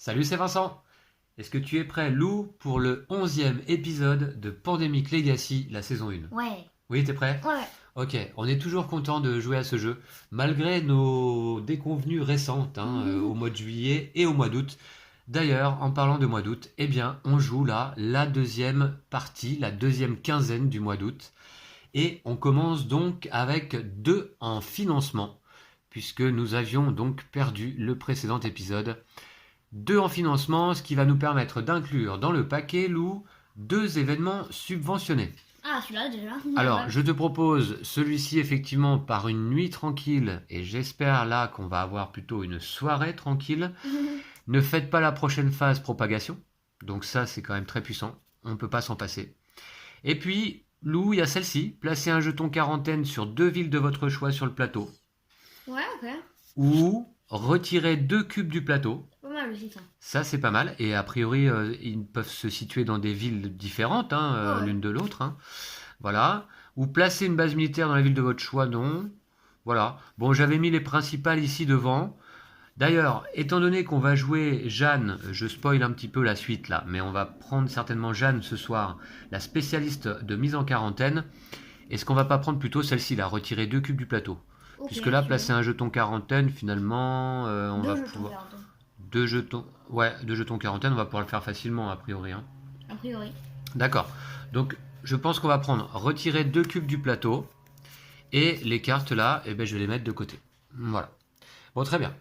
Salut, c'est Vincent. Est-ce que tu es prêt, Lou, pour le 11e épisode de Pandemic Legacy, la saison 1? Ouais. Oui, t'es prêt? Ouais. Ok, on est toujours content de jouer à ce jeu, malgré nos déconvenues récentes, au mois de juillet et au mois d'août. D'ailleurs, en parlant de mois d'août, eh bien, on joue là la deuxième partie, la deuxième quinzaine du mois d'août. Et on commence donc avec 2 en financement, puisque nous avions donc perdu le précédent épisode. 2 en financement, ce qui va nous permettre d'inclure dans le paquet, Lou, 2 événements subventionnés. Ah, celui-là déjà. Alors, je te propose celui-ci effectivement par une nuit tranquille, et j'espère là qu'on va avoir plutôt une soirée tranquille. Ne faites pas la prochaine phase propagation, donc ça c'est quand même très puissant, on ne peut pas s'en passer. Et puis, Lou, il y a celle-ci, placez un jeton quarantaine sur 2 villes de votre choix sur le plateau, Ouais, ok. ou retirez 2 cubes du plateau. Pas mal aussi, ça. Ça, c'est pas mal. Et a priori, ils peuvent se situer dans des villes différentes, Ouais. l'une de l'autre. Voilà. Ou placer une base militaire dans la ville de votre choix, non. Voilà. Bon, j'avais mis les principales ici devant. D'ailleurs, étant donné qu'on va jouer Jeanne, je spoil un petit peu la suite là, mais on va prendre certainement Jeanne ce soir, la spécialiste de mise en quarantaine. Est-ce qu'on va pas prendre plutôt celle-ci là, retirer 2 cubes du plateau? Ok, Puisque là, c'est placer bon. un jeton quarantaine, finalement, on Deux va jetons pouvoir... quarantaine. 2 jetons, ouais, 2 jetons quarantaine, on va pouvoir le faire facilement a priori. A priori. D'accord. Donc, je pense qu'on va prendre, retirer 2 cubes du plateau, et les cartes là, eh ben, je vais les mettre de côté. Voilà. Bon, très bien.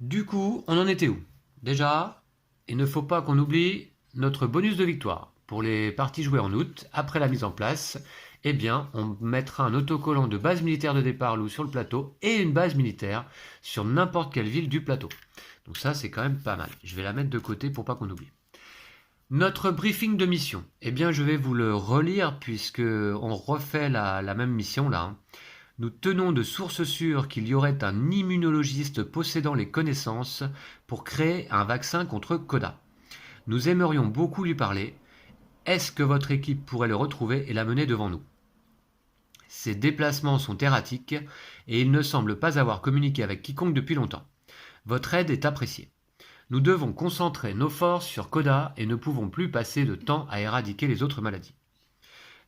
Du coup, on en était où? Déjà, il ne faut pas qu'on oublie notre bonus de victoire. Pour les parties jouées en août, après la mise en place, eh bien, on mettra un autocollant de base militaire de départ Lou sur le plateau et une base militaire sur n'importe quelle ville du plateau. Donc ça, c'est quand même pas mal. Je vais la mettre de côté pour pas qu'on oublie. Notre briefing de mission, eh bien, je vais vous le relire puisque on refait la même mission là. Nous tenons de sources sûres qu'il y aurait un immunologiste possédant les connaissances pour créer un vaccin contre Coda. Nous aimerions beaucoup lui parler. Est-ce que votre équipe pourrait le retrouver et l'amener devant nous? Ses déplacements sont erratiques et il ne semble pas avoir communiqué avec quiconque depuis longtemps. Votre aide est appréciée. Nous devons concentrer nos forces sur Coda et ne pouvons plus passer de temps à éradiquer les autres maladies.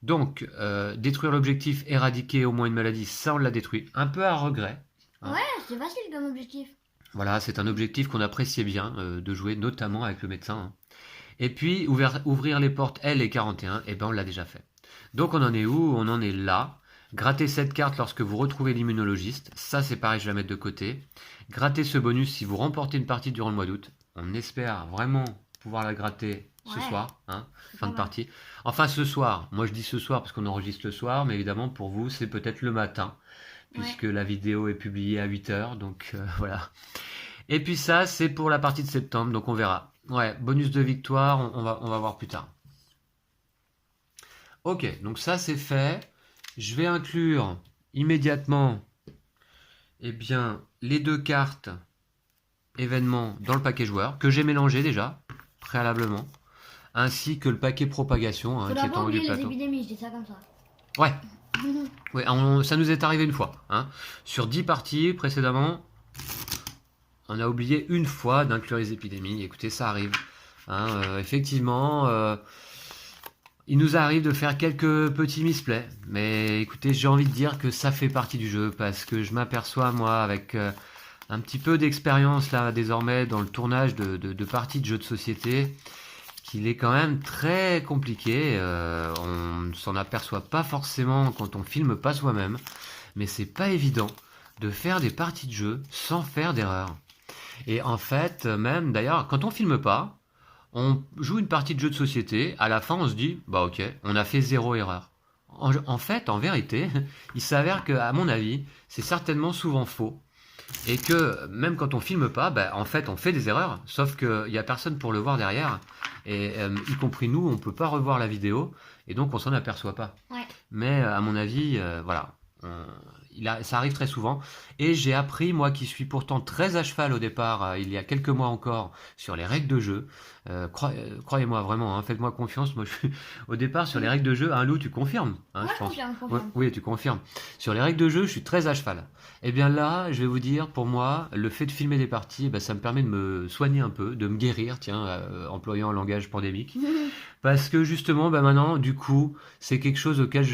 Donc, détruire l'objectif, éradiquer au moins une maladie, ça on l'a détruit, un peu à regret. Ouais, c'est facile comme objectif. Voilà, c'est un objectif qu'on appréciait bien de jouer, notamment avec le médecin. Et puis, ouvrir les portes L et 41, eh ben on l'a déjà fait. Donc on en est où? On en est là. Grattez cette carte lorsque vous retrouvez l'immunologiste. Ça, c'est pareil, je vais la mettre de côté. Grattez ce bonus si vous remportez une partie durant le mois d'août. On espère vraiment pouvoir la gratter ce Ouais. soir, fin de mal. partie. Enfin, ce soir. Moi, je dis ce soir parce qu'on enregistre le soir, mais évidemment, pour vous, c'est peut-être le matin, puisque la vidéo est publiée à 8h, donc voilà. Et puis ça, c'est pour la partie de septembre, donc on verra. Ouais, bonus de victoire, on va voir plus tard. Ok, donc ça, c'est fait. Je vais inclure immédiatement eh bien, les 2 cartes événements dans le paquet joueur, que j'ai mélangé déjà, préalablement, ainsi que le paquet propagation, Faut qui est en d'abord haut du oublier les plateau. épidémies, je dis ça comme ça. Ouais, ouais ça nous est arrivé une fois. Sur 10 parties précédemment, on a oublié une fois d'inclure les épidémies. Écoutez, ça arrive. Effectivement, il nous arrive de faire quelques petits misplays, mais écoutez, j'ai envie de dire que ça fait partie du jeu, parce que je m'aperçois, moi, avec un petit peu d'expérience là désormais dans le tournage de parties de jeux de société, qu'il est quand même très compliqué. On ne s'en aperçoit pas forcément quand on filme pas soi-même, mais c'est pas évident de faire des parties de jeu sans faire d'erreur. Et en fait, même d'ailleurs, quand on filme pas, on joue une partie de jeu de société, à la fin on se dit, bah ok, on a fait 0 erreur. En fait, en vérité, il s'avère que, à mon avis, c'est certainement souvent faux. Et que même quand on filme pas, en fait on fait des erreurs, sauf qu'il n'y a personne pour le voir derrière, et y compris nous, on peut pas revoir la vidéo, et donc on s'en aperçoit pas. Ouais. Mais à mon avis, voilà, ça arrive très souvent. Et j'ai appris, moi qui suis pourtant très à cheval au départ, il y a quelques mois encore, sur les règles de jeu. Croyez-moi vraiment, hein, faites-moi confiance. Moi, je suis au départ sur les règles de jeu. Hein, Lou, tu confirmes, hein, Ouais, je pense. confirme, Ouais, confirme. oui, tu confirmes. Sur les règles de jeu, je suis très à cheval. Et bien là, je vais vous dire, pour moi, le fait de filmer des parties, eh ben, ça me permet de me soigner un peu, de me guérir, tiens, employant un langage pandémique. Parce que justement, bah maintenant, du coup, c'est quelque chose auquel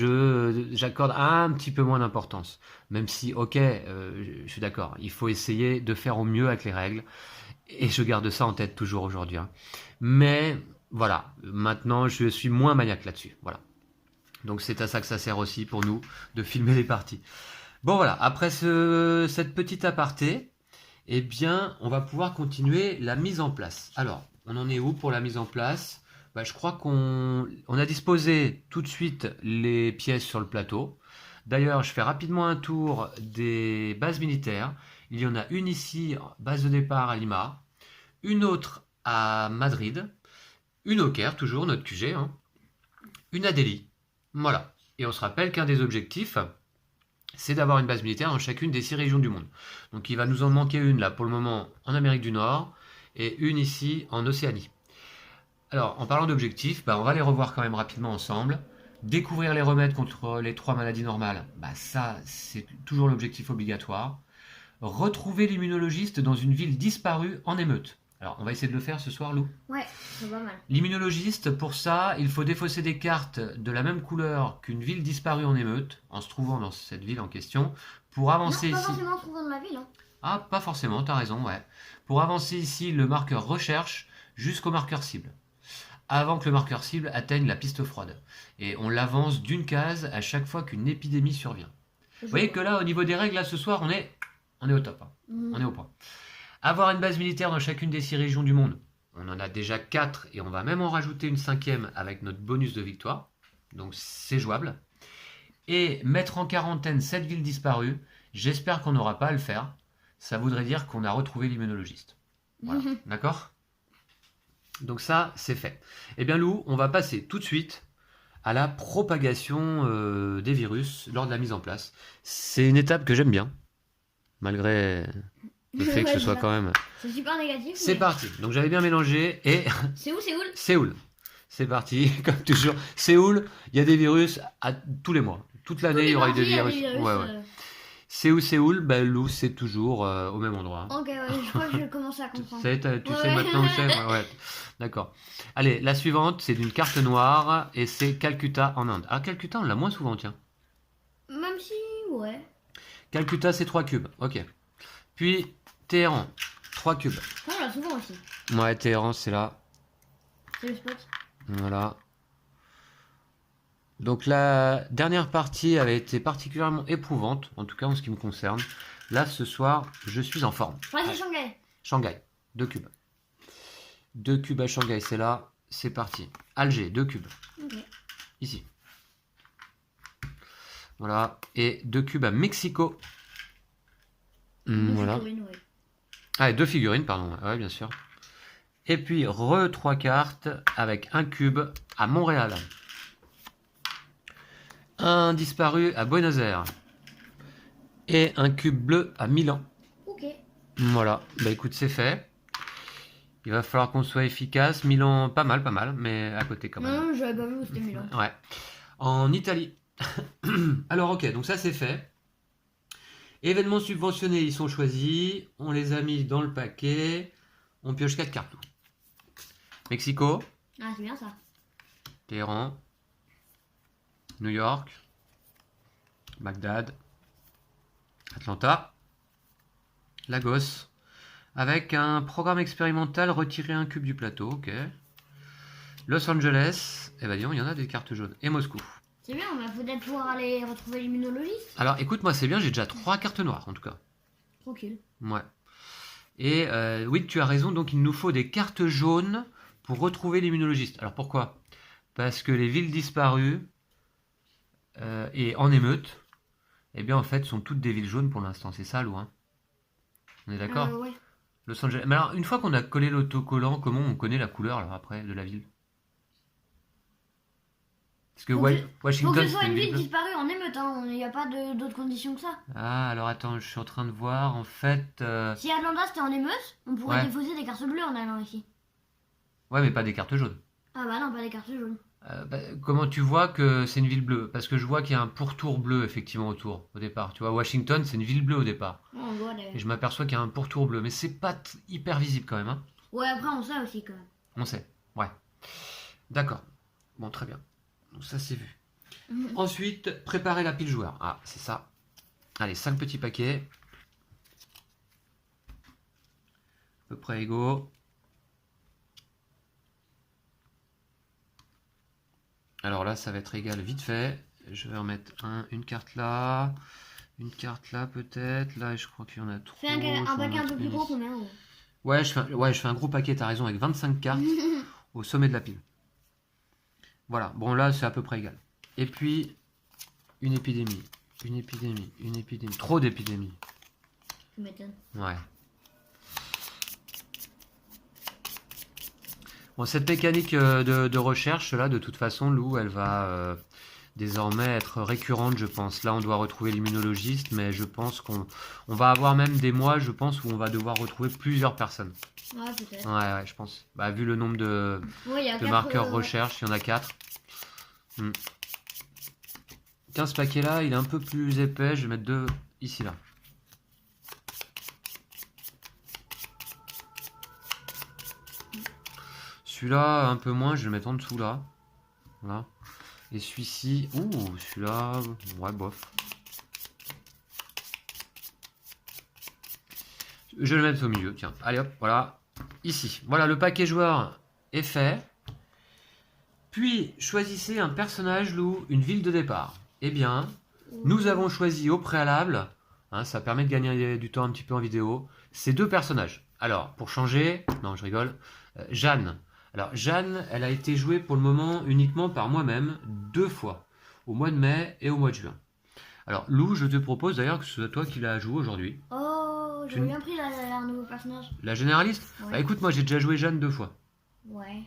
j'accorde un petit peu moins d'importance. Même si, ok, je suis d'accord, il faut essayer de faire au mieux avec les règles. Et je garde ça en tête toujours aujourd'hui, hein. Mais voilà, maintenant, je suis moins maniaque là-dessus. Voilà. Donc c'est à ça que ça sert aussi pour nous, de filmer les parties. Bon voilà, après cette petite aparté, eh bien, on va pouvoir continuer la mise en place. Alors, on en est où pour la mise en place? Bah, je crois qu'on a disposé tout de suite les pièces sur le plateau. D'ailleurs, je fais rapidement un tour des bases militaires. Il y en a une ici, base de départ à Lima, une autre à Madrid, une au Caire, toujours notre QG, hein, une à Delhi. Voilà. Et on se rappelle qu'un des objectifs, c'est d'avoir une base militaire dans chacune des 6 régions du monde. Donc il va nous en manquer une là pour le moment en Amérique du Nord et une ici en Océanie. Alors en parlant d'objectifs, bah, on va les revoir quand même rapidement ensemble. Découvrir les remèdes contre les 3 maladies normales, bah, ça c'est toujours l'objectif obligatoire. Retrouver l'immunologiste dans une ville disparue en émeute. Alors on va essayer de le faire ce soir, Lou. Ouais, c'est pas mal. L'immunologiste, pour ça, il faut défausser des cartes de la même couleur qu'une ville disparue en émeute, en se trouvant dans cette ville en question, pour avancer Non, pas ici. forcément trouver dans la ville. Hein. Ah, pas forcément, t'as raison, ouais. Pour avancer ici le marqueur recherche jusqu'au marqueur cible. Avant que le marqueur cible atteigne la piste froide. Et on l'avance d'une case à chaque fois qu'une épidémie survient. Vous voyez que là, au niveau des règles, là, ce soir, on est au top. Hein. On est au point. Avoir une base militaire dans chacune des 6 régions du monde. On en a déjà 4 et on va même en rajouter une 5e avec notre bonus de victoire. Donc c'est jouable. Et mettre en quarantaine 7 villes disparues. J'espère qu'on n'aura pas à le faire. Ça voudrait dire qu'on a retrouvé l'immunologiste. Voilà. D'accord? Donc ça, c'est fait. Eh bien Lou, on va passer tout de suite à la propagation des virus lors de la mise en place. C'est une étape que j'aime bien. Malgré le fait que ce soit quand même... C'est super négatif. C'est mais... parti. Donc j'avais bien mélangé et... C'est où, Séoul? Séoul. C'est parti, comme toujours. Séoul, il y a des virus à tous les mois. Toute l'année, il y aura eu des virus. Ouais. Séoul, ben, Lou, c'est toujours au même endroit. Ok, ouais, je crois que je commence à comprendre. Tu sais maintenant où c'est? Ouais. D'accord. Allez, la suivante, c'est d'une carte noire et c'est Calcutta en Inde. Ah, Calcutta, on l'a moins souvent, tiens. Même si, ouais. Calcutta, c'est 3 cubes. Ok. Puis, Téhéran, 3 cubes. Ça, on l'a souvent aussi. Ouais, Téhéran, c'est là. C'est le spot. Voilà. Donc la dernière partie avait été particulièrement éprouvante, en tout cas en ce qui me concerne. Là, ce soir, je suis en forme. Ouais, c'est Shanghai. Shanghai, 2 cubes. 2 cubes à Shanghai, c'est là. C'est parti. Alger, 2 cubes. Ok. Ici. Voilà. Et 2 cubes à Mexico. Voilà. Ouais. Ah, et 2 figurines, pardon. Ouais, bien sûr. Et puis, 3 cartes avec un cube à Montréal. Un disparu à Buenos Aires. Et un cube bleu à Milan. Ok. Voilà. Bah écoute, c'est fait. Il va falloir qu'on soit efficace. Milan, pas mal, mais à côté quand même. Non, j'avais pas vu où c'était Milan. Ouais. En Italie. Alors, ok, donc ça c'est fait. Événements subventionnés, ils sont choisis. On les a mis dans le paquet. On pioche 4 cartes. Mexico, Ah, c'est bien ça. Téhéran, New York, Bagdad, Atlanta, Lagos, avec un programme expérimental retirer un cube du plateau, ok. Los Angeles, eh ben disons, il y en a des cartes jaunes, et Moscou. C'est bien, on va peut-être pouvoir aller retrouver l'immunologiste. Alors écoute, moi c'est bien, j'ai déjà 3 cartes noires en tout cas. Tranquille. Ouais. Et oui, tu as raison, donc il nous faut des cartes jaunes pour retrouver l'immunologiste. Alors pourquoi? Parce que les villes disparues et en émeute, eh bien en fait sont toutes des villes jaunes pour l'instant, c'est ça, Lou, hein? On est d'accord? Ouais. Los Angeles. Mais alors, une fois qu'on a collé l'autocollant, comment on connaît la couleur alors, après de la ville? Parce que Faut que ce Washington, soit c'était une une ville ville. disparue en émeute. émeute, hein. Il n'y a pas d'autres conditions que ça. Ah, alors attends, je suis en train de voir, en fait... Si Atlanta c'était en émeute, on pourrait Ouais. défausser des cartes bleues en allant ici. Ouais, mais pas des cartes jaunes. Ah bah non, pas des cartes jaunes. Comment tu vois que c'est une ville bleue? Parce que je vois qu'il y a un pourtour bleu, effectivement, autour, au départ. Tu vois, Washington, c'est une ville bleue au départ. Ouais, on voit les... Et je m'aperçois qu'il y a un pourtour bleu. Mais c'est pas hyper visible quand même, hein. Ouais, après on sait aussi quand même. On sait, ouais. D'accord. Bon, très bien. Donc ça, c'est vu. Mhm. Ensuite, préparer la pile joueur. Ah, c'est ça. Allez, 5 petits paquets. À peu près égaux. Alors là, ça va être égal vite fait. Je vais en mettre une carte là. Une carte là, peut-être. Là, je crois qu'il y en a trop. Fais un Je vais en paquet un mettre peu plus une gros ici. combien gros. Ouais, je fais un gros paquet, t'as raison, avec 25 cartes au sommet de la pile. Voilà, bon là, c'est à peu près égal. Et puis, une épidémie. Une épidémie, une épidémie. Trop d'épidémies. Tu m'étonnes. Ouais. Bon, cette mécanique de recherche, là, de toute façon, Lou, elle va désormais être récurrente, je pense. Là, on doit retrouver l'immunologiste, mais je pense qu'on va avoir même des mois, je pense, où on va devoir retrouver plusieurs personnes. Ouais, peut-être. Ouais, je pense. Bah, vu le nombre de Ouais, il y a quatre, marqueurs recherche, il y en a 4. 15 paquets là, il est un peu plus épais, je vais mettre 2 ici, là. Celui-là, un peu moins, je vais le mettre en dessous là. Voilà. Et celui-ci, ouh, celui-là, ouais, bof. Je vais le mettre au milieu, tiens. Allez hop, voilà. Ici. Voilà, le paquet joueur est fait. Puis, choisissez un personnage, Lou, une ville de départ. Eh bien, nous avons choisi au préalable, hein, ça permet de gagner du temps un petit peu en vidéo, ces 2 personnages. Alors, pour changer, non, je rigole, Jeanne. Alors, Jeanne, elle a été jouée pour le moment uniquement par moi-même 2 fois, au mois de mai et au mois de juin. Alors, Lou, je te propose d'ailleurs que ce soit toi qui la joues aujourd'hui. Oh, j'aurais bien pris un nouveau personnage. La généraliste? Ouais. Bah écoute, moi j'ai déjà joué Jeanne 2 fois. Ouais.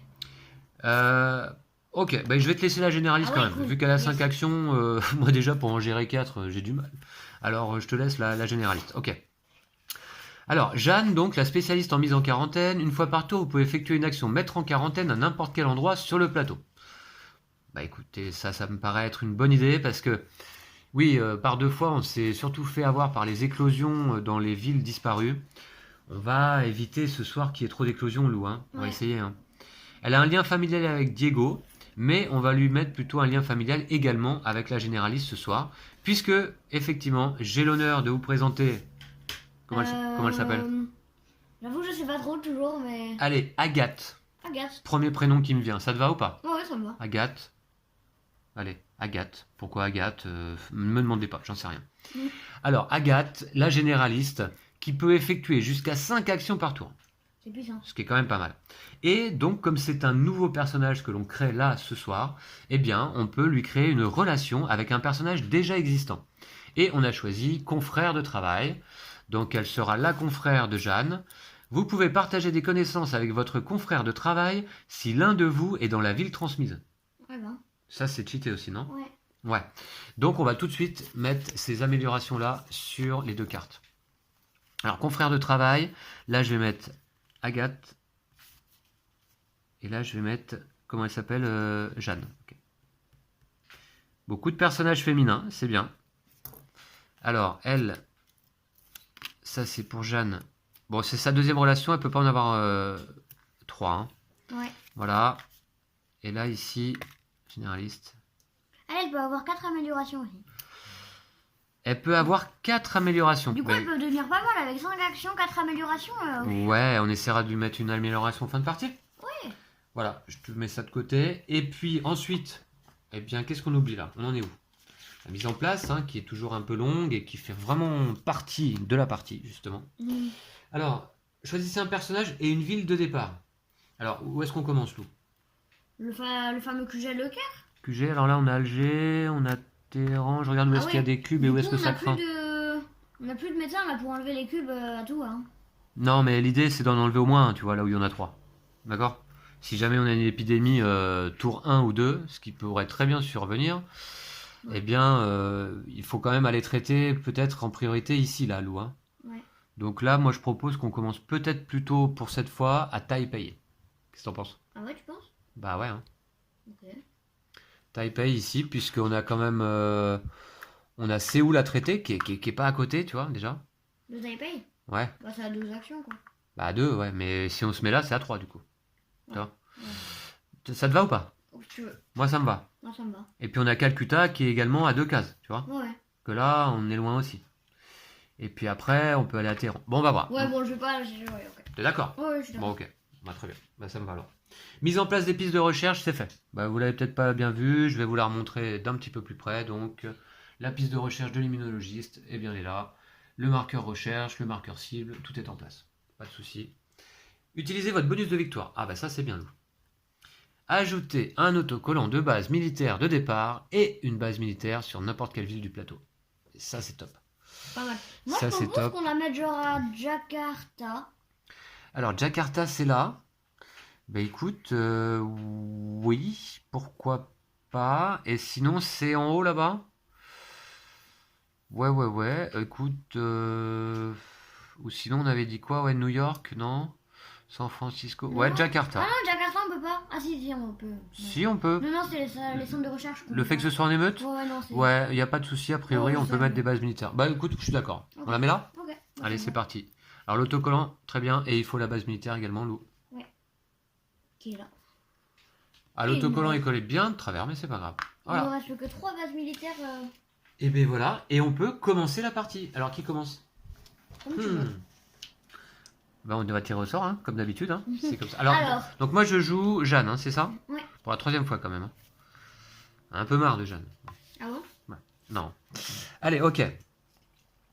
Ok, bah, je vais te laisser la généraliste Ah quand ouais, même. cool. Vu qu'elle a Yes. 5 actions, moi déjà pour en gérer 4, j'ai du mal. Alors je te laisse la généraliste. Ok. Alors, Jeanne, donc la spécialiste en mise en quarantaine, une fois par tour, vous pouvez effectuer une action mettre en quarantaine à n'importe quel endroit sur le plateau. Bah écoutez, ça me paraît être une bonne idée parce que, oui, par 2 fois, on s'est surtout fait avoir par les éclosions dans les villes disparues. On va éviter ce soir qu'il y ait trop d'éclosions, Lou, hein. On va Ouais. essayer, hein. Elle a un lien familial avec Diego, mais on va lui mettre plutôt un lien familial également avec la généraliste ce soir, puisque, effectivement, j'ai l'honneur de vous présenter... Comment elle s'appelle? J'avoue, je sais pas trop toujours, mais. Allez, Agathe. Agathe. Premier prénom qui me vient, ça te va ou pas? Ouais, ça me va. Agathe. Allez, Agathe. Pourquoi Agathe? Ne me demandez pas, j'en sais rien. Mm. Alors, Agathe, la généraliste, qui peut effectuer jusqu'à 5 actions par tour. C'est puissant. Ce qui est quand même pas mal. Et donc, comme c'est un nouveau personnage que l'on crée là ce soir, eh bien, on peut lui créer une relation avec un personnage déjà existant. Et on a choisi confrère de travail. Donc, elle sera la confrère de Jeanne. Vous pouvez partager des connaissances avec votre confrère de travail si l'un de vous est dans la ville transmise. Ouais, ben. Ça, c'est cheaté aussi, non? Ouais. Ouais. Donc, on va tout de suite mettre ces améliorations-là sur les 2 cartes. Alors, confrère de travail, là, je vais mettre Agathe. Et là, je vais mettre, comment elle s'appelle? Jeanne. Okay. Beaucoup de personnages féminins, c'est bien. Alors, elle, ça c'est pour Jeanne. Bon, c'est sa deuxième relation, elle peut pas en avoir 3. Hein. Ouais. Voilà. Et là, ici, généraliste. Elle peut avoir 4 améliorations aussi. Elle peut avoir 4 améliorations. Du coup, elle peut devenir pas mal avec 5 actions, 4 améliorations. Ouais, on essaiera de lui mettre une amélioration en fin de partie. Ouais. Voilà, je te mets ça de côté. Et puis ensuite, eh bien, qu'est-ce qu'on oublie là? On en est où? La mise en place, hein, qui est toujours un peu longue et qui fait vraiment partie de la partie, justement. Mmh. Alors, choisissez un personnage et une ville de départ. Alors, où est-ce qu'on commence, Lou? Le fameux QG Le Caire. QG, alors là, on a Alger, on a Téhéran. Je regarde où est-ce qu'il y a des cubes et où est-ce que ça craint. On n'a plus de médecin là pour enlever les cubes à tout. Hein. Non, mais l'idée, c'est d'en enlever au moins un, tu vois, là où il y en a 3. D'accord? Si jamais on a une épidémie tour 1 ou 2, ce qui pourrait très bien survenir, Ouais. eh bien, il faut quand même aller traiter peut-être en priorité ici, là, Lou. Hein. Ouais. Donc là, moi, je propose qu'on commence peut-être plutôt pour cette fois à Taipei. Qu'est-ce que t'en penses? Ah ouais, tu penses? Bah ouais, hein. Ok. Taipei ici, puisqu'on a quand même... on a Séoul à traiter, qui est pas à côté, tu vois, déjà. Le Taipei? Ouais, Bah, ça a 2 actions, quoi. bah à 2, ouais, mais si on se met là, c'est à 3 du coup. Tu Ouais. vois. Ouais. Ça te va ou pas? Ou si tu veux. Moi, ça me va. Moi, ça me va. Et puis on a Calcutta qui est également à 2 cases, tu vois. Ouais. Que là, on est loin aussi. Et puis après, on peut aller à Téhéran. Bon, on va voir. Ouais, bon, je vais pas. Ouais, ok. T'es d'accord? Ouais, je suis Bon, d'accord. ok. Bah, très bien. Bah, ça me va alors. Mise en place des pistes de recherche, c'est fait. Bah, vous l'avez peut-être pas bien vu, je vais vous la remontrer d'un petit peu plus près. Donc, la piste de recherche de l'immunologiste, eh bien, elle est là. Le marqueur recherche, le marqueur cible, tout est en place. Pas de souci. Utilisez votre bonus de victoire. Ah, bah, ça, c'est bien, Lou. Ajoutez un autocollant de base militaire de départ et une base militaire sur n'importe quelle ville du plateau. Et ça, c'est top. Pas mal. Moi, Ça, je c'est propose top. qu'on la mette genre à Jakarta. Alors, Jakarta, c'est là. Bah écoute, oui, pourquoi pas. Et sinon, c'est en haut là-bas? Ouais. Écoute, ou sinon, on avait dit quoi? Ouais, New York, non? San Francisco. Ouais, Non. Jakarta. Ah non, Jakarta, on peut pas. Ah si, on peut. Si, on peut. Non, c'est les centres de recherche. qu'on Le peut fait que ce pas. soit en émeute? Ouais, non, c'est. Ouais, il n'y a pas de souci, a priori, Ouais, on ça peut mettre va. des bases militaires. Bah écoute, je suis d'accord. Ok. On la met là? Ok. Allez, ça c'est va. parti. Alors, l'autocollant, très bien, et il faut la base militaire également, Lou. Qui est là. Ah, Et l'autocollant une- est collé bien de travers, mais c'est pas grave. Il ne Voilà. reste que 3 bases militaires. Et ben voilà, et on peut commencer la partie. Alors, qui commence? Comme tu veux. Bah, on va tirer au sort, hein, comme d'habitude. Hein. C'est comme ça. Alors, Alors. donc moi je joue Jeanne, hein, c'est ça? Ouais. Pour la 3e fois quand même. Hein. Un peu marre de Jeanne. Ah bon? Non. Allez, ok.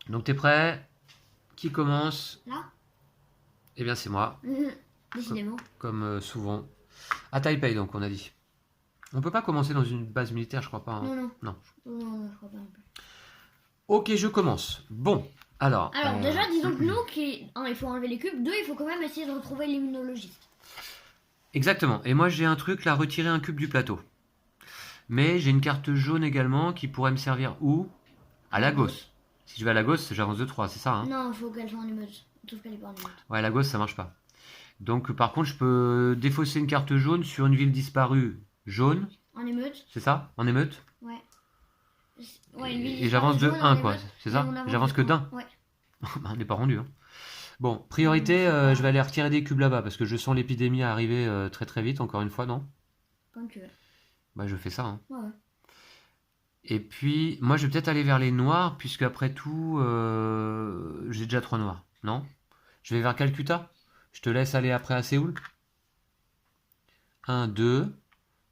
Donc t'es prêt? Qui commence? Là? Eh bien c'est moi, Décidément. comme souvent. À Taipei donc on a dit. On peut pas commencer dans une base militaire, je crois pas. Hein. Non. Non. Non, je crois pas non plus. Ok, je commence. Bon, alors. Alors, déjà, disons que nous, il faut enlever les cubes. 2, il faut quand même essayer de retrouver l'immunologiste. Exactement. Et moi j'ai un truc là, retirer un cube du plateau. Mais j'ai une carte jaune également qui pourrait me servir où? À Lagos. Si je vais à Lagos, j'avance de 3, c'est ça hein? Non, il faut qu'elle soit en émeute. Sauf qu'elle est pas en émeute. Ouais, Lagos, ça marche pas. Donc par contre, je peux défausser une carte jaune sur une ville disparue jaune, En émeute? c'est ça? En émeute? Ouais. Ouais, Et j'avance de 1 quoi, c'est ça? J'avance que d'un. Ouais. Bah, on n'est pas rendu. Hein. Bon, priorité, je vais aller retirer des cubes là-bas parce que je sens l'épidémie arriver très très vite, encore une fois, non? Comme tu veux. Bah je fais ça. Hein. Ouais. Et puis, moi je vais peut-être aller vers les noirs, puisque après tout, j'ai déjà 3 noirs. Non? Je vais vers Calcutta. Je te laisse aller après à Séoul. 1, 2,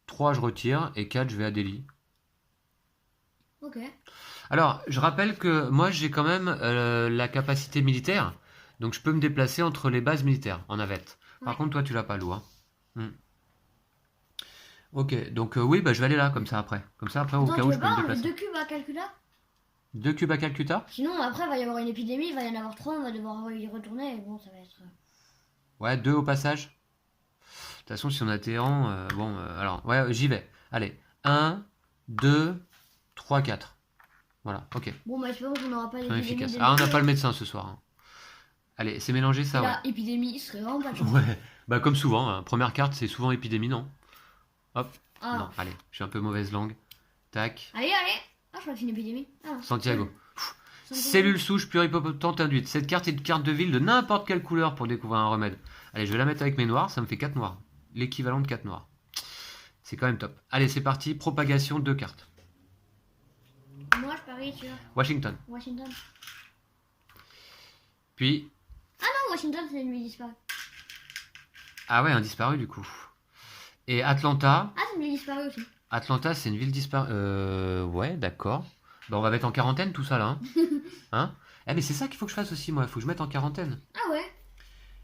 3 je retire, et 4 je vais à Delhi. Ok. Alors, je rappelle que moi j'ai quand même la capacité militaire, donc je peux me déplacer entre les bases militaires en navette. Par Ouais. contre, toi tu l'as pas, Lou. Hein. Ok, donc oui, bah, je vais aller là, comme ça après. Comme ça après, au Attends, cas tu où veux je peux me pas enlever déplacer. 2 cubes à Calcutta? 2 cubes à Calcutta? Sinon, après, il va y avoir une épidémie, il va y en avoir 3, on va devoir y retourner, et bon, ça va être. Ouais, 2 au passage. De toute façon, si on a Téhéran, alors, ouais, j'y vais. Allez, 1, 2, 3, 4. Voilà, ok. Bon, bah, espérons qu'on n'aura pas Fin l'épidémie. efficace. dès Ah, on le n'a début. pas le médecin ce soir. Hein. Allez, c'est mélangé ça, Et ouais. la épidémie serait vraiment pas de chance. Ouais, bah comme souvent, hein. Première carte, c'est souvent épidémie, non? Hop, Ah. non, allez, je suis un peu mauvaise langue. Tac, Allez. Ah, je crois que c'est une épidémie. Ah. Santiago. Santiago. Cellule souche pluripotente induite. Cette carte est une carte de ville de n'importe quelle couleur pour découvrir un remède. Allez, je vais la mettre avec mes noirs, ça me fait 4 noirs. L'équivalent de 4 noirs. C'est quand même top. Allez, c'est parti, propagation de cartes. Moi, je parie sur Washington. Washington. Puis, Ah, Washington, c'est une ville disparue. ah ouais, un disparu du coup. Et Atlanta. Ah, c'est une ville disparue aussi. Atlanta, c'est une ville disparue. Ouais, d'accord. Bah, on va mettre en quarantaine tout ça là. Hein, hein. Eh, mais c'est ça qu'il faut que je fasse aussi, moi. Il faut que je mette en quarantaine. Ah ouais.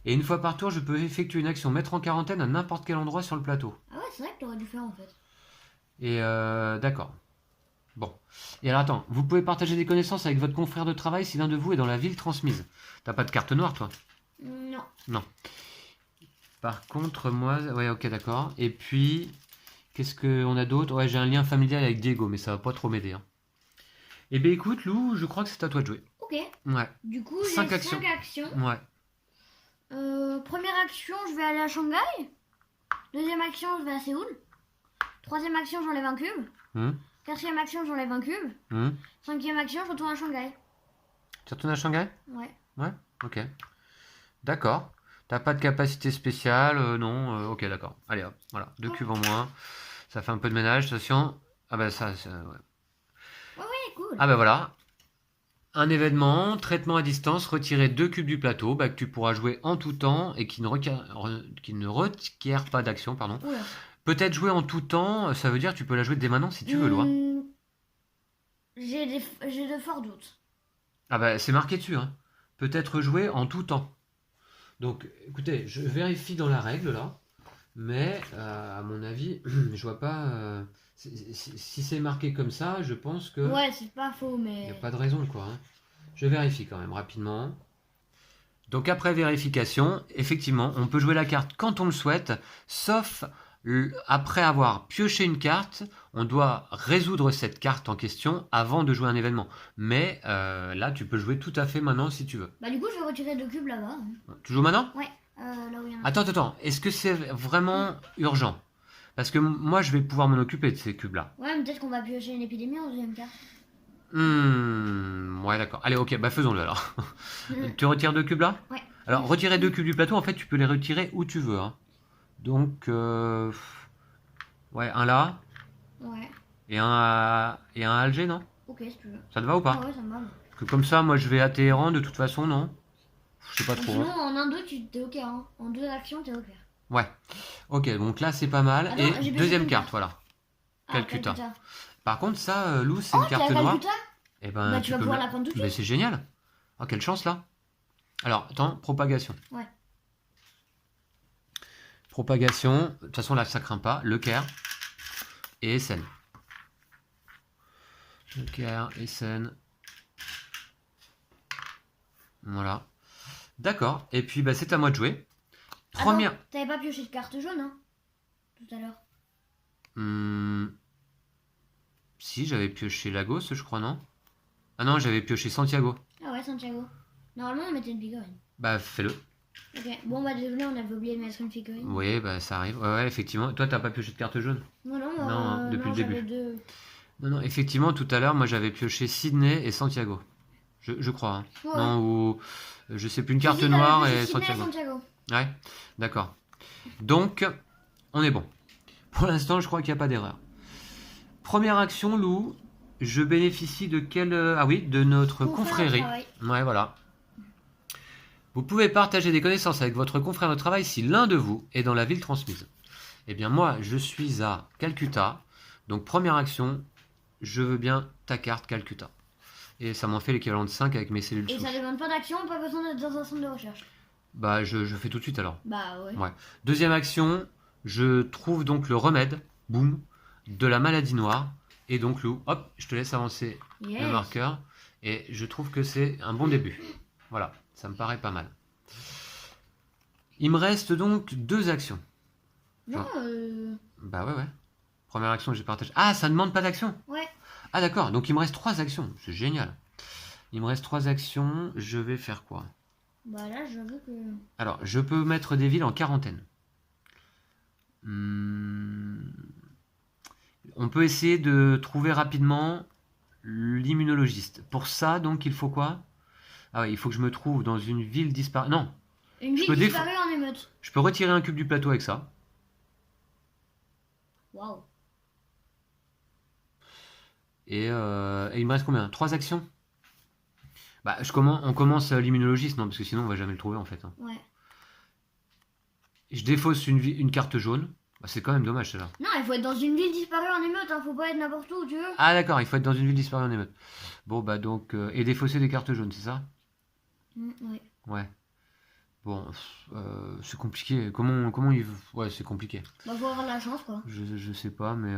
Et une fois par tour, je peux effectuer une action, mettre en quarantaine à n'importe quel endroit sur le plateau. Ah ouais, c'est vrai que t'aurais dû faire en fait. Et d'accord. Bon. Et alors attends, vous pouvez partager des connaissances avec votre confrère de travail si l'un de vous est dans la ville transmise. T'as pas de carte noire, toi? Non. Non. Par contre, moi... Ouais, ok, d'accord. Et puis, Qu'est-ce qu'on a d'autre? Ouais, j'ai un lien familial avec Diego, mais ça va pas trop m'aider. Hein. Eh bien, écoute, Lou, je crois que c'est à toi de jouer. Ok. Ouais. Du coup, j'ai 5 actions. 5 actions. Ouais. Première action, je vais aller à Shanghai. Deuxième action, je vais à Séoul. Troisième action, j'enlève un cube. Hum, Quatrième action, j'enlève un cube. hum. Cinquième action, je retourne à Shanghai. Tu retournes à Shanghai? Ouais. Ouais, ok. D'accord. T'as pas de capacité spéciale, non, ok, d'accord. Allez hop, voilà, 2 cubes en moins. Ça fait un peu de ménage, attention. Ah bah ça, ouais. Ouais, cool. Ah bah voilà. Un événement, traitement à distance, retirer 2 cubes du plateau, bah, que tu pourras jouer en tout temps et qui ne requiert pas d'action, pardon. Oula. Peut-être jouer en tout temps, ça veut dire que tu peux la jouer dès maintenant si tu veux, Loi. J'ai de forts doutes. Ah bah c'est marqué dessus, hein. Peut-être jouer en tout temps. Donc écoutez, je vérifie dans la règle là, mais à mon avis, je vois pas. Si c'est marqué comme ça, je pense que Ouais, c'est pas faux, il mais. n'y a pas de raison quoi. Hein. Je vérifie quand même rapidement. Donc après vérification, effectivement, on peut jouer la carte quand on le souhaite, sauf après avoir pioché une carte, on doit résoudre cette carte en question avant de jouer un événement. Mais là, tu peux jouer tout à fait maintenant si tu veux. Bah, du coup, je vais retirer 2 cubes là-bas. Hein. Tu joues maintenant? Ouais, là où il y en a. Attends. Est-ce que c'est vraiment urgent? Parce que moi, je vais pouvoir m'en occuper de ces cubes-là. Ouais, mais peut-être qu'on va piocher une épidémie en deuxième carte. Ouais, d'accord. Allez, ok, bah faisons-le alors. Tu retires 2 cubes là? Ouais. Alors, retirer 2 cubes du plateau, en fait, tu peux les retirer où tu veux. Hein. Donc, ouais, un là Ouais. et un à Alger, non? Ok, si tu veux. Ça te va ou pas? Ah ouais, ça me va. Parce que comme ça, moi, je vais à Téhéran de toute façon, non? Je sais pas Donc, trop. sinon, Hein. en 1-2, tu t'es ok. Hein. En 2 actions, t'es ok. Ouais. Ok, donc là, c'est pas mal. Attends, Et j'ai deuxième une carte, carte. voilà. Ah, Calcutta. Calcutta. Par contre, ça, Lou, c'est Oh, une tu as carte noire. Calcutta? Eh ben, Bah, tu vas peux pouvoir me la prendre tout de Mais suite. c'est génial. Oh, quelle chance là. Alors, attends, propagation. Ouais. Propagation. De toute façon, là, ça craint pas. Le Caire et Essen. Le Caire, Essen. Voilà. D'accord. Et puis, bah, c'est à moi de jouer. Première. Attends, t'avais pas pioché de carte jaune, hein? Tout à l'heure. Si, j'avais pioché Lagos, je crois, non? Ah non, j'avais pioché Santiago. Ah ouais, Santiago. Normalement, on mettait une figurine. Bah, fais-le. Ok. Bon, bah, désolé, on avait oublié de mettre une figurine. Oui, bah, ça arrive. Ouais, effectivement. Toi, t'as pas pioché de carte jaune? Non, Non, hein, depuis le j'avais début. deux. Non, effectivement, tout à l'heure, moi, j'avais pioché Sydney et Santiago. Je crois. Hein. Ouais. Non, ou... Je sais plus, une carte Si, t'avais noire pioché et Sydney Santiago. Ouais, d'accord. Donc, on est bon. Pour l'instant, je crois qu'il n'y a pas d'erreur. Première action, Lou. Je bénéficie de quelle... Ah oui, de notre confrérie. Ouais, voilà. Vous pouvez partager des connaissances avec votre confrère de travail si l'un de vous est dans la ville transmise. Eh bien, moi, je suis à Calcutta. Donc, première action, je veux bien ta carte Calcutta. Et ça m'en fait l'équivalent de 5 avec mes cellules Et souches. ça demande pas d'action, pas besoin d'être dans un centre de recherche. Bah, je fais tout de suite alors. Bah ouais. Ouais. Deuxième action, je trouve donc le remède, boum, de la maladie noire. Et donc, Lou, hop, je te laisse avancer Yes. le marqueur. Et je trouve que c'est un bon début. Voilà, ça me paraît pas mal. Il me reste donc 2 actions. Non, Bah ouais. Première action, j'ai partagé. Ah, ça ne demande pas d'action? ouais. Ah d'accord, donc il me reste 3 actions. C'est génial. Il me reste 3 actions. Je vais faire quoi? Bah là, j'avoue que. Alors, je peux mettre des villes en quarantaine. On peut essayer de trouver rapidement l'immunologiste. Pour ça, donc, il faut quoi? Ah ouais, il faut que je me trouve dans une ville disparue. Non, Une Je ville peux disparue en émeute. je peux retirer un cube du plateau avec ça. Waouh. Et il me reste combien? 3 actions? Bah, on commence l'immunologiste, non, parce que sinon on va jamais le trouver en fait. Hein. Ouais. Je défausse une carte jaune. Bah, c'est quand même dommage celle-là. Non, il faut être dans une ville disparue en émeute, hein. Faut pas être n'importe où, tu veux. Ah d'accord, il faut être dans une ville disparue en émeute. Bon bah donc... et défausser des cartes jaunes, c'est ça? Ouais. Ouais. Bon, c'est compliqué. Comment il... Ouais, c'est compliqué. Bah, faut avoir de la chance, quoi. Je sais pas, mais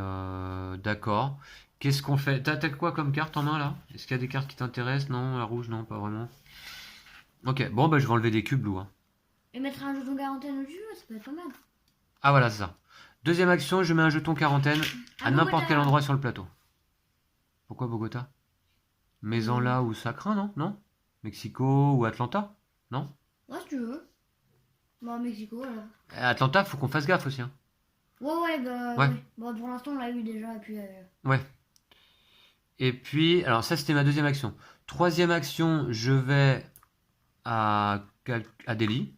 d'accord. Qu'est-ce qu'on fait? T'as quoi comme carte en main là? Est-ce qu'il y a des cartes qui t'intéressent? Non, la rouge, non, pas vraiment. Ok, bon bah je vais enlever des cubes, Lou. Hein. Et mettre un jeton quarantaine au-dessus, ça peut être pas mal. Ah voilà, c'est ça. Deuxième action, je mets un jeton quarantaine à n'importe Bogota. quel endroit sur le plateau. Pourquoi Bogota? Maison là ou Sacrin, non? Non? Mexico ou Atlanta? Non? Ouais, si tu veux. Bah, Mexico, alors. Atlanta, faut qu'on fasse gaffe aussi, hein. Ouais, bah, Ouais. ouais. Bon, pour l'instant, on l'a eu déjà, et puis... Ouais. Et puis, alors ça c'était ma deuxième action. Troisième action, je vais à Delhi.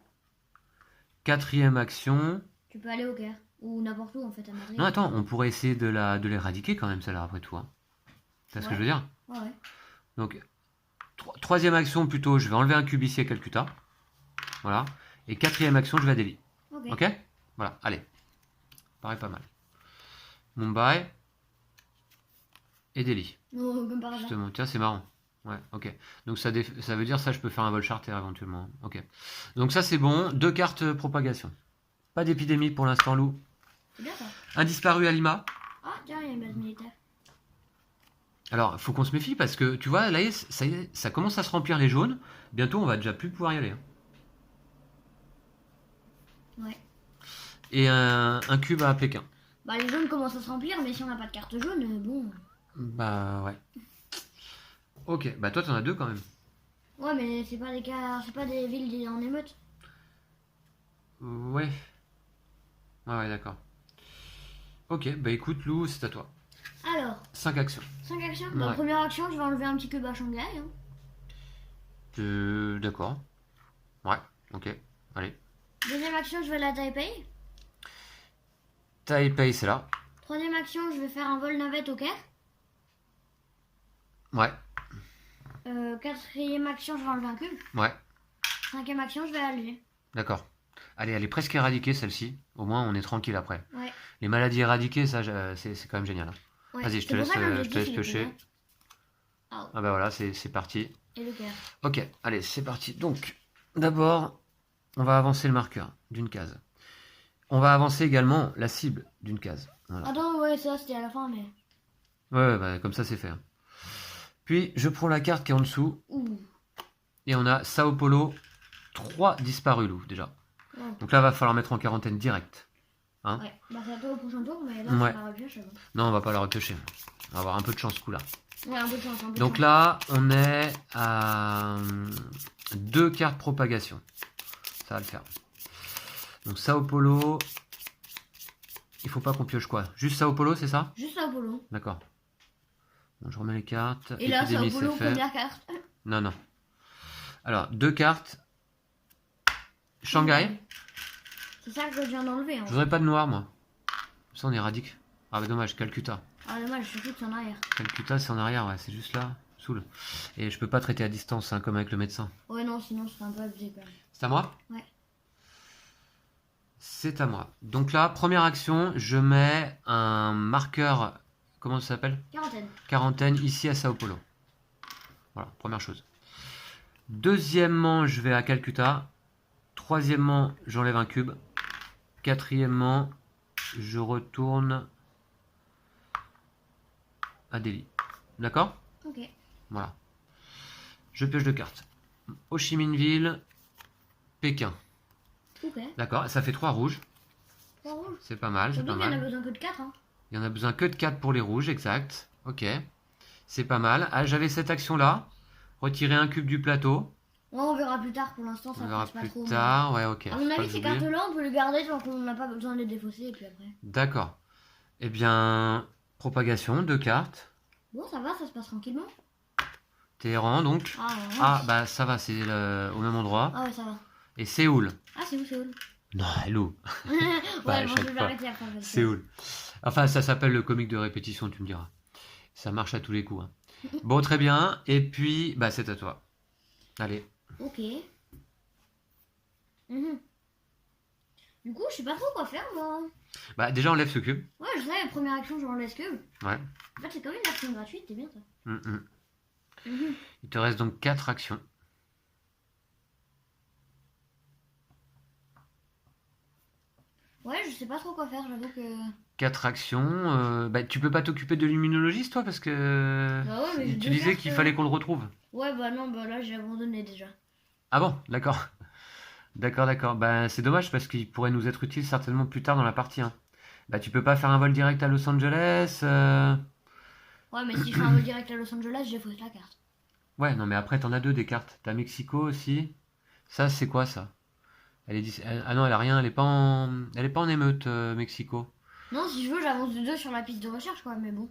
Quatrième action. tu peux aller au Caire. Ou n'importe où, en fait, à Madrid. Non, attends, on pourrait essayer de l'éradiquer quand même, celle-là, après tout, hein. C'est ce que je veux dire? Ouais, ouais. Donc, troisième action plutôt, je vais enlever un cube ici à Calcutta. Voilà. Et quatrième action, je vais à Delhi. Ok. Ok? Voilà, allez. Paraît pas mal. Mumbai et Delhi. Non, comme par hasard. Justement, tiens, c'est marrant. Ouais, ok. Donc ça veut dire ça, je peux faire un vol charter éventuellement. Ok. Donc ça, c'est bon. 2 cartes propagation. Pas d'épidémie pour l'instant, Lou. C'est bien, ça. Un disparu à Lima. Ah, tiens, il y a une base militaire. Alors, faut qu'on se méfie parce que, tu vois, là, ça y est, ça commence à se remplir les jaunes. Bientôt, on va déjà plus pouvoir y aller, hein. Ouais. Et un cube à Pékin. Bah, les jaunes commencent à se remplir, mais si on n'a pas de carte jaune, bon... Bah, ouais. Ok, bah toi, t'en as 2 quand même. Ouais, mais c'est pas des cas... C'est pas des villes en émeute. Ouais. Ouais, d'accord. Ok, bah écoute, Lou, c'est à toi. Alors, 5 actions. 5 actions. Dans la Ouais. première action, je vais enlever un petit cube à Shanghai. Hein. D'accord. Ouais, ok. Allez. Deuxième action, je vais aller à Taipei. Taipei, c'est là. Troisième action, je vais faire un vol navette au Caire. Ouais, Quatrième action, je vais enlever un cube. ouais, Cinquième action, je vais à Alger. d'accord. Allez, elle est presque éradiquée, celle-ci. Au moins, on est tranquille après. Ouais. Les maladies éradiquées, ça, c'est quand même génial, hein. Ouais. Vas-y, je te C'est pour laisse, ça que je te laisse l'objectif, il est piocher. plus grand. Ah bah voilà, c'est parti. Et le Caire. Ok, allez, c'est parti. Donc, d'abord, on va avancer le marqueur d'une case. On va avancer également la cible d'une case. Voilà. Attends, ouais, ça c'était à la fin, mais... Ouais, bah, comme ça, c'est fait, hein. Puis, je prends la carte qui est en dessous. Ouh. Et on a Sao Paulo, 3 disparus, loups, déjà. Ouais. Donc là, va falloir mettre en quarantaine direct. Hein? Ouais. Bah c'est à toi au prochain tour, mais là, Ouais. c'est pas repioche. Non, on va pas la repiocher. On va avoir un peu de chance ce coup-là. Ouais, un peu de chance, un peu de Donc chance. là, on est à 2 cartes propagation. Ça va le faire. Donc Sao Paulo. Il faut pas qu'on pioche quoi? Juste Sao Paulo, c'est ça? Juste Sao Paulo. D'accord. Bon, je remets les cartes. Et là, Sao Épidémie, Paulo, c'est fait. première carte. Non, non. Alors, 2 cartes. Shanghai. C'est ça que je viens d'enlever. Je Hein. voudrais pas de noir, moi. Ça, on éradique. Ah, bah dommage, Calcutta. Ah, dommage, surtout que c'est en arrière. Calcutta, c'est en arrière, ouais, c'est juste là. Saoul. Et je peux pas traiter à distance, hein, comme avec le médecin. Ouais, non, sinon, c'est un peu abusé quand même. C'est à moi? Ouais. C'est à moi. Donc là, première action, je mets un marqueur, comment ça s'appelle? Quarantaine. Quarantaine ici à Sao Paulo. Voilà, première chose. Deuxièmement, je vais à Calcutta. Troisièmement, j'enlève un cube. Quatrièmement, je retourne à Delhi. D'accord? Ok. Voilà. Je pioche 2 cartes. Ho Chi Minh Ville, Pékin. Ok. D'accord, ça fait 3 rouges. 3 rouges. C'est pas mal, c'est Surtout pas qu'il y en a mal. besoin que de 4. Hein. Il y en a besoin que de 4 pour les rouges, exact. Ok. C'est pas mal. Ah, j'avais cette action-là. Retirer un cube du plateau. Ouais, on verra plus tard. Pour l'instant, ça On verra passe pas plus trop. tard. Ouais, ok. À faut mon pas avis, que ces j'oublie. cartes-là, on peut les garder tant qu'on n'a pas besoin de les défausser. Et puis après. D'accord. Eh bien, propagation, 2 cartes. Bon, ça va, ça se passe tranquillement. Téhéran, donc. Ah, ouais. Ah, bah ça va, c'est au même endroit. Ah ouais, ça va. Et Séoul. Ah, c'est où, Séoul? Non, hello. Bah, à Ouais, bon, je chaque vais fois. arrêter après. parce que- Séoul. Enfin, ça s'appelle le comique de répétition, tu me diras. Ça marche à tous les coups, hein. Bon, très bien. Et puis, bah, c'est à toi. Allez. Ok. Mhm. Du coup, je sais pas trop quoi faire, moi. Bah, déjà, enlève ce cube. Ouais, je sais, première action, je m'enlève cube. Ouais. En fait, c'est comme une action gratuite, c'est bien ça. Mm. Mhm. Il te reste donc 4 actions. Ouais, je sais pas trop quoi faire, j'avoue que. 4 actions. Bah, tu peux pas t'occuper de l'immunologiste, toi, parce que Bah ouais, mais j'ai tu deux disais cartes, qu'il fallait qu'on le retrouve. Ouais, bah non, bah là, j'ai abandonné déjà. Ah bon, d'accord. D'accord, d'accord. Bah, c'est dommage parce qu'il pourrait nous être utile certainement plus tard dans la partie, hein. Bah, tu peux pas faire un vol direct à Los Angeles Ouais, mais si je fais un vol direct à Los Angeles, j'ai fausse la carte. Ouais, non, mais après, t'en as deux des cartes. T'as Mexico aussi. Ça, c'est quoi ça? Ah non, elle a rien, elle est pas en émeute, Mexico. Non, si je veux, j'avance de 2 sur la piste de recherche, quoi, mais bon.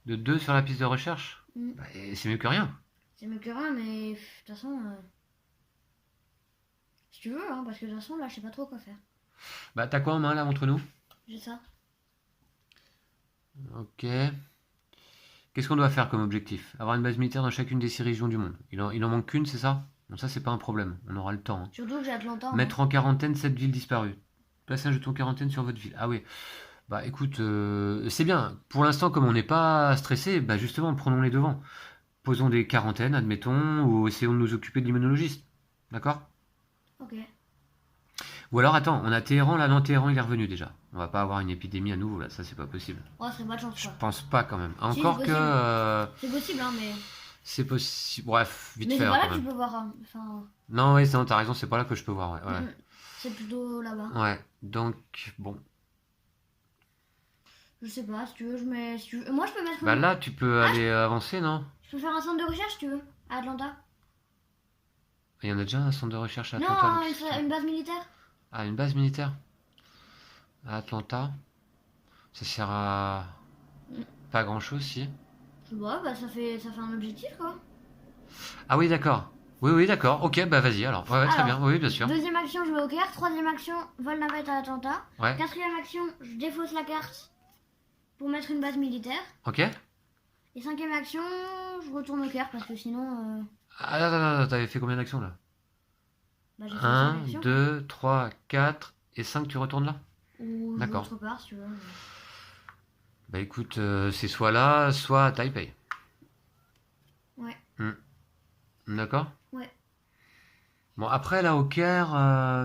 De 2 sur la piste de recherche? Mm. Bah, et c'est mieux que rien. C'est mieux que rien, mais de toute façon, si tu veux, hein, parce que de toute façon, là, je sais pas trop quoi faire. Bah, t'as quoi en main là, montre-nous? J'ai ça. Ok. Qu'est-ce qu'on doit faire comme objectif? Avoir une base militaire dans chacune des 6 régions du monde. Il en manque qu'une, c'est ça? Bon, ça, c'est pas un problème. On aura le temps, hein. Surtout que j'ai Atlanta. Hein. Mettre en quarantaine 7 villes disparues. Placez un jeton quarantaine sur votre ville. Ah oui. Bah écoute, c'est bien. Pour l'instant, comme on n'est pas stressé, bah justement, prenons les devants. Posons des quarantaines, admettons, ou essayons de nous occuper de l'immunologiste. D'accord? Ok. Ou alors, attends, on a Téhéran, là, non, Téhéran, il est revenu déjà. On va pas avoir une épidémie à nouveau, là, ça, c'est pas possible. Oh, ce serait pas de chance, Je quoi. pense pas, quand même. Si, Encore c'est que... possible. C'est possible, hein, mais. c'est possible... Bref, vite Mais fait, c'est hein, pas là quand que tu même. peux voir. Hein. Enfin. Non, oui, t'as raison, c'est pas là que je peux voir, ouais. Mm, c'est plutôt là-bas. Ouais, donc, bon. Je sais pas, si tu veux, je mets. Si tu veux... Moi, je peux mettre. Bah là, tu peux Ah, aller avancer, non? Je peux faire un centre de recherche, si tu veux, à Atlanta. Il y en a déjà un centre de recherche à Non, Atlanta. donc c'est- une base militaire. Ah, une base militaire à Atlanta. Ça sert à pas grand-chose, si. Je sais pas, bah ça fait un objectif, quoi. Ah oui, d'accord. Oui, d'accord. Ok, bah vas-y alors. Ouais, très Alors, bien. Oui, bien sûr. Deuxième action, je vais au Caire. Troisième action, vol navette à Atlanta. Ouais. Quatrième action, je défausse la carte pour mettre une base militaire. Ok. Et cinquième action, je retourne au Caire parce que sinon, Ah, attends, t'avais fait combien d'actions là? bah, j'ai fait 1, 5 actions. 2, 3, 4 et 5, tu retournes là? Ou je vais D'accord. autre part si tu veux. Bah écoute, c'est soit là, soit à Taipei. Ouais. D'accord? Ouais. Bon, après là au Caire,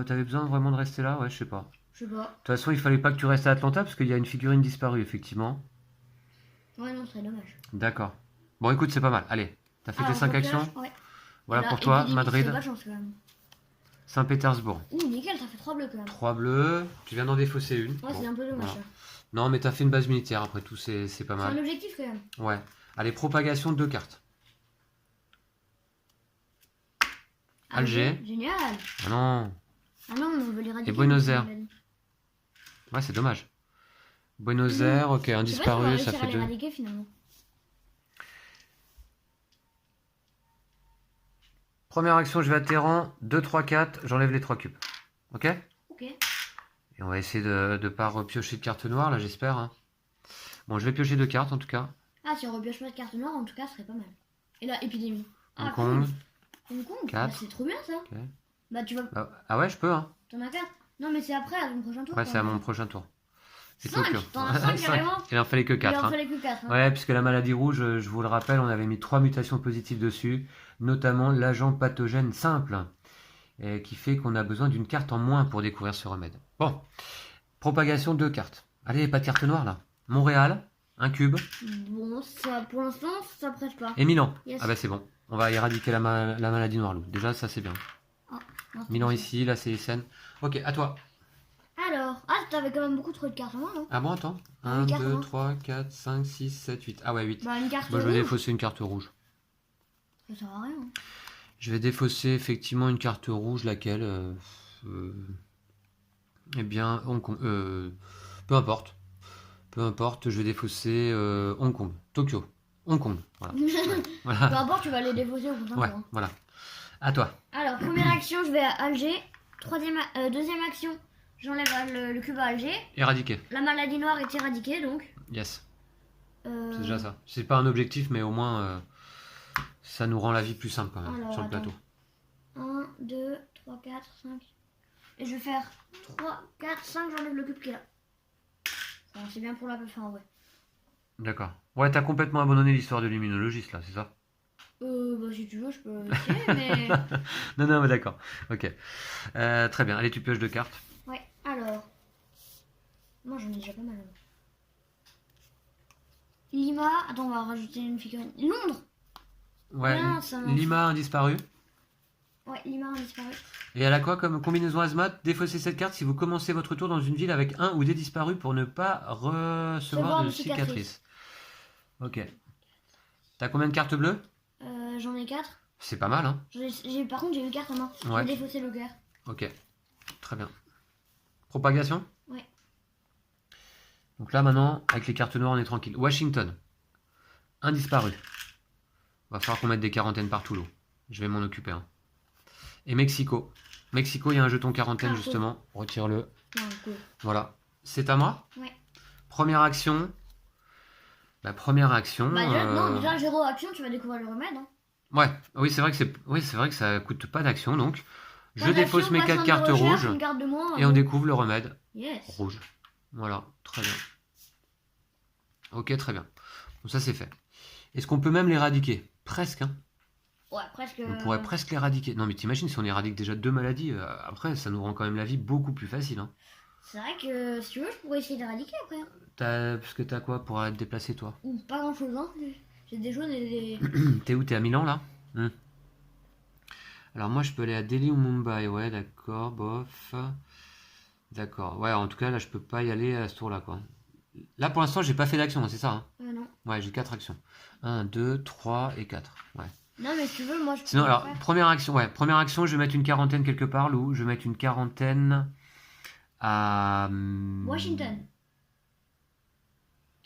t'avais besoin vraiment de rester là? Ouais, je sais pas. Je sais pas. De toute façon, il fallait pas que tu restes à Atlanta parce qu'il y a une figurine disparue, effectivement. Ouais, non, c'est dommage. D'accord. Bon, écoute, c'est pas mal. Allez, t'as fait tes Alors, 5 blocage, actions? Ouais. Voilà Et là, pour toi, épidémie, Madrid, c'est pas de chance quand même. Saint-Pétersbourg. Ouh, nickel, t'as fait 3 bleus quand même. 3 bleus, tu viens d'en défausser une. Ouais, Bon, c'est un peu dommage voilà. ça. Non, mais t'as fait une base militaire, après tout, c'est pas C'est un mal. objectif quand même. Ouais. Allez, propagation de 2 cartes. Alger. Génial. Ah non. Ah non, mais on veut l'éradiquer. Et Buenos nous, Aires. on l'a dit. Ouais, c'est dommage. Buenos Aires, ok, un Je sais pas si on va disparu, ça réussir à fait 2. l'éradiquer finalement. Première action, je vais à Téhéran. 2, 3, 4, j'enlève les 3 cubes. Ok? Ok. Et on va essayer de pas repiocher de cartes noires, là, j'espère, hein. Bon, je vais piocher 2 cartes, en tout cas. Ah, si on repioche pas de carte noire, en tout cas, ce serait pas mal. Et là, épidémie. Hong Ah, Kong. Hong Kong. Quatre. Bah, c'est trop bien ça. Ok. Bah, tu vas. Ah ouais, je peux, hein. T'en as 4. Non, mais c'est après, à ton prochain tour. Ouais, quoi. c'est à mon prochain tour. C'est 5. Tokyo. T'en as 5 Cinq. carrément. Il en fallait que 4. Il en fallait que 4. Hein. Ouais, puisque la maladie rouge, je vous le rappelle, on avait mis 3 mutations positives dessus, notamment l'agent pathogène simple, et qui fait qu'on a besoin d'une carte en moins pour découvrir ce remède. Bon, propagation 2 cartes. Allez, pas de carte noire là. Montréal, un cube, Bon, ça, pour l'instant, ça presse pas. et Milan. Yes. Ah bah c'est bon, on va éradiquer la maladie noire loup. Déjà, ça c'est bien. Non, c'est Milan pas ça. ici, la CSN. Ok, à toi. Alors, ah, t'avais quand même beaucoup trop de cartes en main, non? Ah bon, attends. Ah, 1, une carte 2, en 3, 4, 5, 6, 7, 8. Ah ouais, 8. Bah, une carte Bon, je vais rouge. défausser une carte rouge. Ça sert à rien. Hein. Je vais défausser effectivement une carte rouge, laquelle eh bien, Hong Kong. Peu importe. Peu importe, je vais défausser Hong Kong. Tokyo. Hong Kong. Voilà. Peu Voilà. importe, tu vas les défausser au prochain Ouais, tour. Hein. voilà. À toi. Alors, première action, je vais à Alger. Deuxième action, j'enlève le cube à Alger. Éradiquer. La maladie noire est éradiquée, donc. Yes. Euh, C'est déjà ça. C'est pas un objectif, mais au moins, ça nous rend la vie plus simple quand même Alors, sur le plateau. 1, 2, 3, 4, 5. Et je vais faire 3, 4, 5, j'enlève le cube qui est là. Bon, c'est bien pour la fin en vrai. D'accord. Ouais, t'as complètement abandonné l'histoire de l'immunologiste là, c'est ça? Bah si tu veux, je peux essayer, mais. Non, mais d'accord. Ok. Très bien. Allez, tu pioches 2 cartes. Ouais, alors. Moi j'en ai déjà pas mal. Lima, attends, on va rajouter une figurine. Londres. Ouais, Ah, ça marche. Lima, un disparu. Ouais, Limar a disparu. Et elle a quoi comme combinaison Azmat? Défaussez cette carte si vous commencez votre tour dans une ville avec un ou des disparus pour ne pas recevoir de cicatrices. Ok. T'as combien de cartes bleues? J'en ai 4. C'est pas mal, hein? Par contre, j'ai une carte en main. Ouais. J'ai défaussé le cœur. Ok. Très bien. Propagation? Ouais. Donc là, maintenant, avec les cartes noires, on est tranquille. Washington. Un disparu. Va falloir qu'on mette des quarantaines partout, l'eau. Je vais m'en occuper. Hein. Et Mexico. Mexico, il y a un jeton quarantaine, justement. Retire-le. Cool. Voilà. C'est à moi? Ouais. Première action. La première action. Non, déjà, 0 action, tu vas découvrir le remède. Hein. Ouais, oui, c'est vrai que ça coûte pas d'action, donc je Pas défausse d'action, mes pas 4 centre cartes de recherche, rouges une carte de moins, et on découvre le remède Yes. rouge. Voilà, très bien. Ok, très bien. Donc ça c'est fait. Est-ce qu'on peut même l'éradiquer? Presque, hein. Ouais, presque. On pourrait presque l'éradiquer. Non mais t'imagines si on éradique déjà 2 maladies, après ça nous rend quand même la vie beaucoup plus facile. Hein. C'est vrai que si tu veux, je pourrais essayer d'éradiquer après. Parce que t'as quoi pour te déplacer toi? Pas grand chose, hein. J'ai des choses et des. T'es où? T'es à Milan là? Alors moi je peux aller à Delhi ou Mumbai, ouais d'accord, bof. D'accord, ouais en tout cas là je peux pas y aller à ce tour là quoi. Là pour l'instant j'ai pas fait d'action, c'est ça hein? Non. Ouais j'ai 4 actions. 1, 2, 3 et 4, ouais. Non mais si tu veux, moi je peux. Sinon alors, faire. première action je vais mettre une quarantaine quelque part, Lou. Je vais mettre une quarantaine à... Washington.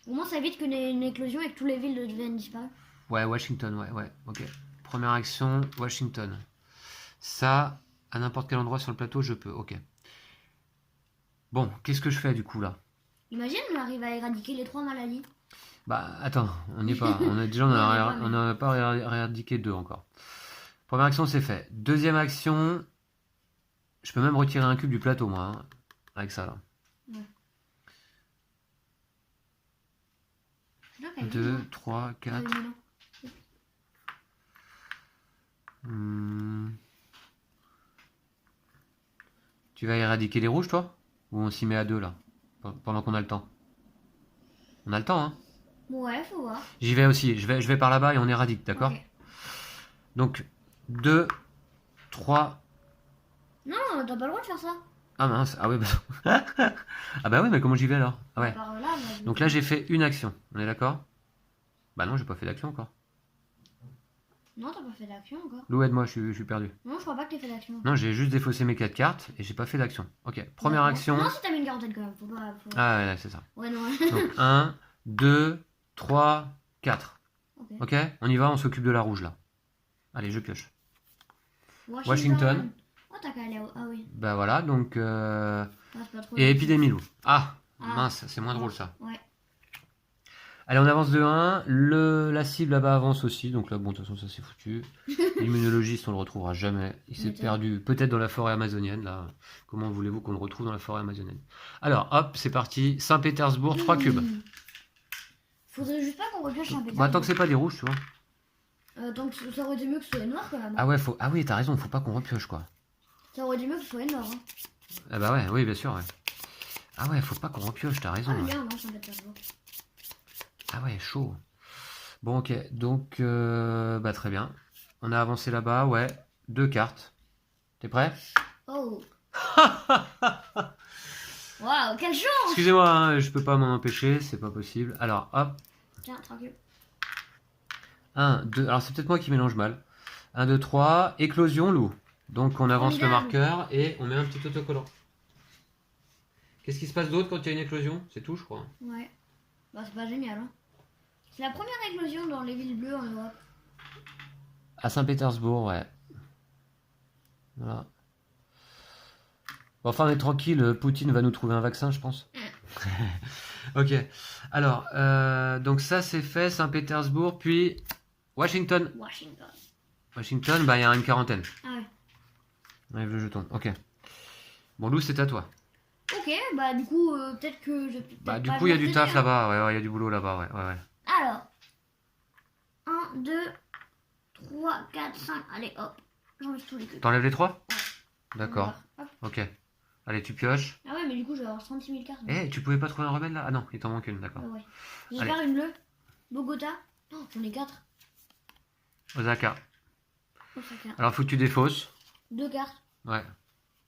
Au moins ça évite que une éclosion et que tous les villes deviennent disparues. Ouais, Washington, ouais, ok. Première action, Washington. Ça, à n'importe quel endroit sur le plateau, je peux, ok. Bon, qu'est-ce que je fais du coup là? Imagine, on arrive à éradiquer les 3 maladies. Bah, attends, on n'y est pas. On n'en a pas éradiqué 2 encore. Première action, c'est fait. Deuxième action, je peux même retirer un cube du plateau, moi, hein, avec ça là. Ouais. 2, 3, 4. Tu vas éradiquer les rouges, toi? Ou on s'y met à 2 là? Pendant qu'on a le temps. On a le temps, hein? Ouais, faut voir. J'y vais aussi. Je vais par là-bas et on éradique, d'accord? Okay. Donc, 2, 3. Non, t'as pas le droit de faire ça. Ah mince, ah oui, bah... ah bah oui, mais comment j'y vais alors? Ah ouais. Par là, Donc là, j'ai fait une action, on est d'accord? Bah non, j'ai pas fait d'action encore. Non, t'as pas fait d'action encore. Lou, aide-moi, je suis perdu. Non, je crois pas que t'aies fait d'action. Non, j'ai juste défaussé mes 4 cartes et j'ai pas fait d'action. Ok, première action. Non, si t'as mis une quarantaine quand même, faut pas... Ah ouais, c'est ça. Ouais, non. Donc 1, 2, 3, 4. Ok, on y va, on s'occupe de la rouge là. Allez, je pioche. Washington. Oh, t'as qu'à aller... Ah oui. Bah voilà, donc... Ah, c'est pas trop et épidémie, Lou. Ah, Ah. mince, c'est moins drôle ça. Ouais. Allez, on avance de 1. La cible là-bas avance aussi. Donc là, bon, de toute façon, ça c'est foutu. L'immunologiste, on le retrouvera jamais. Il s'est perdu peut-être dans la forêt amazonienne. Là, comment voulez-vous qu'on le retrouve dans la forêt amazonienne? Alors, hop, c'est parti. Saint-Pétersbourg, 3 cubes. Faudrait juste pas qu'on repioche Saint-Pétersbourg. Bah, tant que c'est pas des rouges, tu vois. Donc ça aurait été mieux que ce soit noir quand même. Ah ouais, ah oui, t'as raison, faut pas qu'on repioche quoi. Ça aurait été mieux que ce soit noir. Hein. Ah bah ouais, oui, bien sûr, ouais. Ah ouais, faut pas qu'on repioche, t'as raison. Ah, bien, non, Saint-Pétersbourg. Ah ouais, chaud. Bon, ok, donc, bah très bien. On a avancé là-bas, ouais. 2 cartes. T'es prêt? Oh. Waouh, quelle chance! Excusez-moi, hein, je peux pas m'en empêcher, c'est pas possible. Alors, hop. Tiens, tranquille. 1, 2, alors c'est peut-être moi qui mélange mal. 1, 2, 3, éclosion, Lou. Donc on avance le marqueur et on met un petit autocollant. Qu'est-ce qui se passe d'autre quand il y a une éclosion? C'est tout, je crois. Ouais. Bah, c'est pas génial, hein. C'est la première éclosion dans les villes bleues en Europe. À Saint-Pétersbourg, ouais. Voilà. Bon, enfin, on est tranquille, Poutine va nous trouver un vaccin, je pense. Ok. Alors, donc ça c'est fait, Saint-Pétersbourg, puis Washington. Washington, bah il y a une quarantaine. Ah ouais. Enlève le jeton, ok. Bon, Lou, c'est à toi. Ok, bah du coup, peut-être que je... Bah du coup, il y a du taf là-bas, ouais, il y a du boulot là-bas, ouais. Alors, 1, 2, 3, 4, 5, allez hop, j'enlève tous les cubes. T'enlèves les 3? Ouais. D'accord, ok. Allez, tu pioches. Ah ouais, mais du coup, je vais avoir 36 000 cartes. Eh, tu pouvais pas trouver un remède là? Ah non, il t'en manque une, d'accord. Ouais. J'espère une bleue. Bogota. Oh, j'en ai 4. Osaka. Osaka. Alors, faut que tu défausses. 2 cartes. Ouais.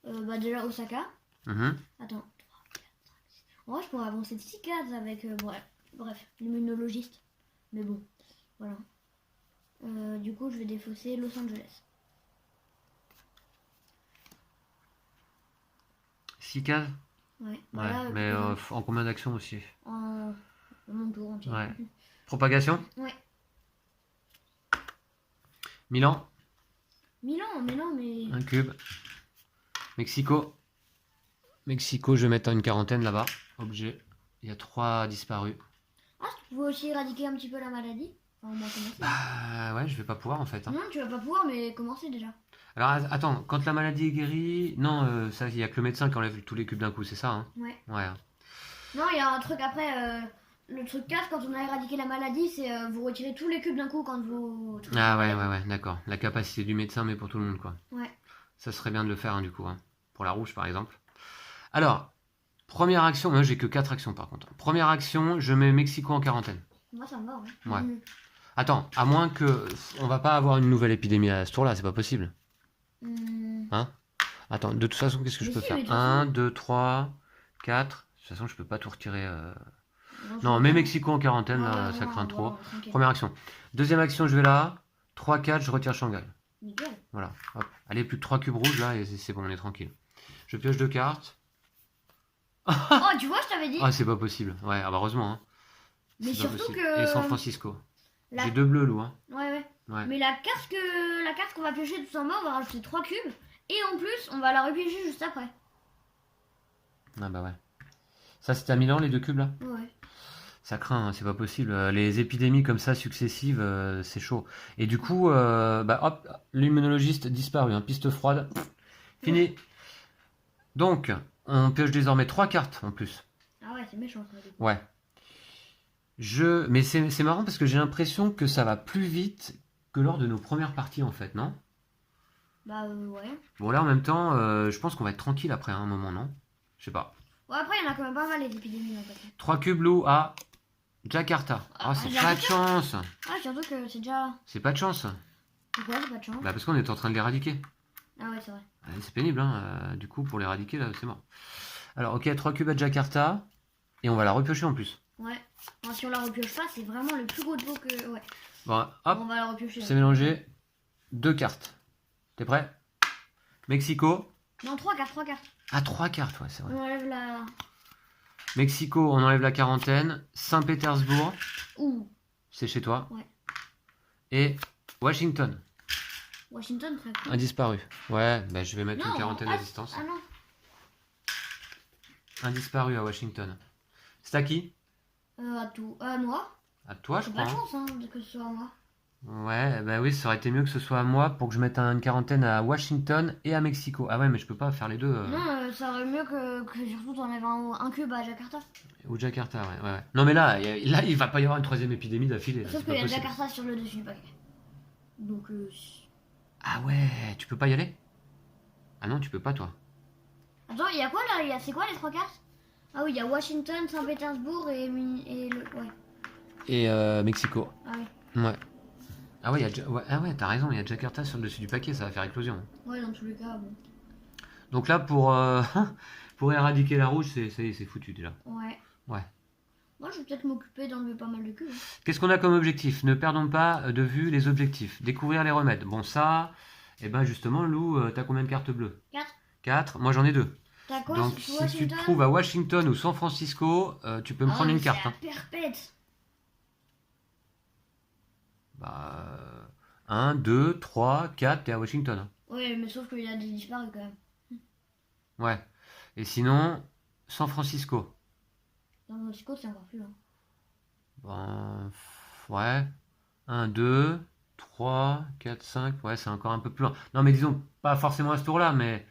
Bah déjà Osaka. Mhm. Attends. 3, 4, 5, 6. En vrai, je pourrais avancer de 6 cases avec... bref, l'immunologiste. Mais bon, voilà. Du coup, je vais défausser Los Angeles. 6 cases. Ouais, Ouais, voilà, mais en combien d'actions aussi? en mon tour entier. Ouais. Propagation. Ouais. Milan. Milan, mais non, mais... Un cube. Mexico. Mexico, je vais mettre une quarantaine là-bas. Objet. Il y a 3 disparus. Ah, tu peux aussi éradiquer un petit peu la maladie. Enfin, on va commencer. Bah ouais, je vais pas pouvoir en fait. Hein. Non, tu vas pas pouvoir, mais commencer déjà. Alors attends, quand la maladie est guérie, non, ça, il y a que le médecin qui enlève tous les cubes d'un coup, c'est ça hein? Ouais. Ouais. Non, il y a un truc après. Le truc 4, quand on a éradiqué la maladie, c'est vous retirez tous les cubes d'un coup quand vous... Ah ouais, d'accord. La capacité du médecin, mais pour tout le monde quoi. Ouais. Ça serait bien de le faire hein, du coup, hein. Pour la rouge par exemple. Alors, première action, moi j'ai que 4 actions par contre. Première action, je mets Mexico en quarantaine. Moi, ça me va. Ouais. Attends, à moins que... On va pas avoir une nouvelle épidémie à ce tour-là, c'est pas possible. Hein? Attends, de toute façon, qu'est-ce que je peux faire? 1, 2, 3, 4. De toute façon, je peux pas tout retirer. Non, mais Mexico en quarantaine, là, ça craint trop. Première action. Deuxième action, je vais là. 3, 4, je retire Shanghai. Nickel. Voilà. Hop. Allez, plus que 3 cubes rouges là, et c'est bon, on est tranquille. Je pioche 2 cartes. Oh, tu vois, je t'avais dit. Ah, c'est pas possible. Ouais, ah bah, heureusement. Hein. Mais C'est pas surtout possible. que... Et San Francisco. La... J'ai 2 bleus, loup. Hein. Ouais. Ouais. Mais la carte qu'on va piocher tout en bas, on va rajouter 3 cubes. Et en plus, on va la repiocher juste après. Ah bah ouais. Ça, c'était à Milan, les 2 cubes là? Ouais. Ça craint, hein, c'est pas possible. Les épidémies comme ça successives, c'est chaud. Et du coup, bah hop, l'immunologiste disparu, hein, piste froide. Fini. Donc, on pioche désormais 3 cartes en plus. Ah ouais, c'est méchant ça. Ouais. Mais c'est marrant parce que j'ai l'impression que ça va plus vite que lors de nos premières parties en fait, non? Bah ouais. Bon là en même temps, je pense qu'on va être tranquille après un moment, non? Je sais pas. Ouais, après, il y en a quand même pas mal les épidémies en fait. 3 cubes loup à Jakarta. Oh, c'est pas de chance. Ah, surtout que c'est déjà... C'est pas de chance. Pourquoi c'est pas de chance? Bah parce qu'on est en train de l'éradiquer. Ah ouais, c'est vrai. C'est pénible, hein. Du coup, pour l'éradiquer, là, c'est mort. Alors, ok, 3 cubes à Jakarta. Et on va la repiocher en plus. Ouais. Alors, si on la repioche pas, c'est vraiment le plus gros de que... Ouais. Bon, hop, On va la repiocher. c'est mélangé. 2 cartes. T'es prêt? Mexico. Non, 3 cartes, 3 cartes. Ah, 3 cartes, ouais, c'est vrai. On enlève la... Mexico, on enlève la quarantaine. Saint-Pétersbourg. Ouh. C'est chez toi. Ouais. Et Washington. Washington, très cool. Un disparu. Ouais, bah, je vais mettre Non, une quarantaine à distance. Ah non. Un disparu à Washington. C'est à qui? À moi. À toi, je C'est crois. pas de chance, hein, que ce soit à moi. Ouais, bah oui, ça aurait été mieux que ce soit à moi pour que je mette une quarantaine à Washington et à Mexico. Ah ouais, mais je peux pas faire les deux. Non, ça aurait mieux que surtout t'enlèves un cube à Jakarta. Ou Jakarta, ouais. Non, mais là, il va pas y avoir une troisième épidémie d'affilée. Sauf qu'il y a Jakarta sur le dessus du paquet. Donc, Ah ouais, tu peux pas y aller? Ah non, tu peux pas, toi. Attends, il y a quoi là? C'est quoi les 3 cartes? Ah oui, il y a Washington, Saint-Pétersbourg et le... Ouais. Et Mexico. Ah oui. Ouais. Ah ouais, ah ouais, t'as raison, il y a Jakarta sur le dessus du paquet, ça va faire éclosion. Ouais, dans tous les cas, bon. Donc là, pour éradiquer la rouge, c'est foutu déjà. Ouais. Ouais. Moi, je vais peut-être m'occuper d'enlever pas mal de cubes. Qu'est-ce qu'on a comme objectif? Ne perdons pas de vue les objectifs. Découvrir les remèdes. Bon, ça, eh ben justement, Lou, t'as combien de cartes bleues? 4. 4. Moi, j'en ai 2. T'as quoi? Donc, si tu te trouves à Washington ou San Francisco, tu peux me prendre une carte. C'est perpète. Bah, 1, 2, 3, 4, t'es à Washington. Hein. Ouais, mais sauf qu'il y a des disparus quand même. Ouais. Et sinon, San Francisco. San Francisco, c'est encore plus loin. Ben, ouais. 1, 2, 3, 4, 5. Ouais, c'est encore un peu plus loin. Non, mais disons, pas forcément à ce tour-là, mais...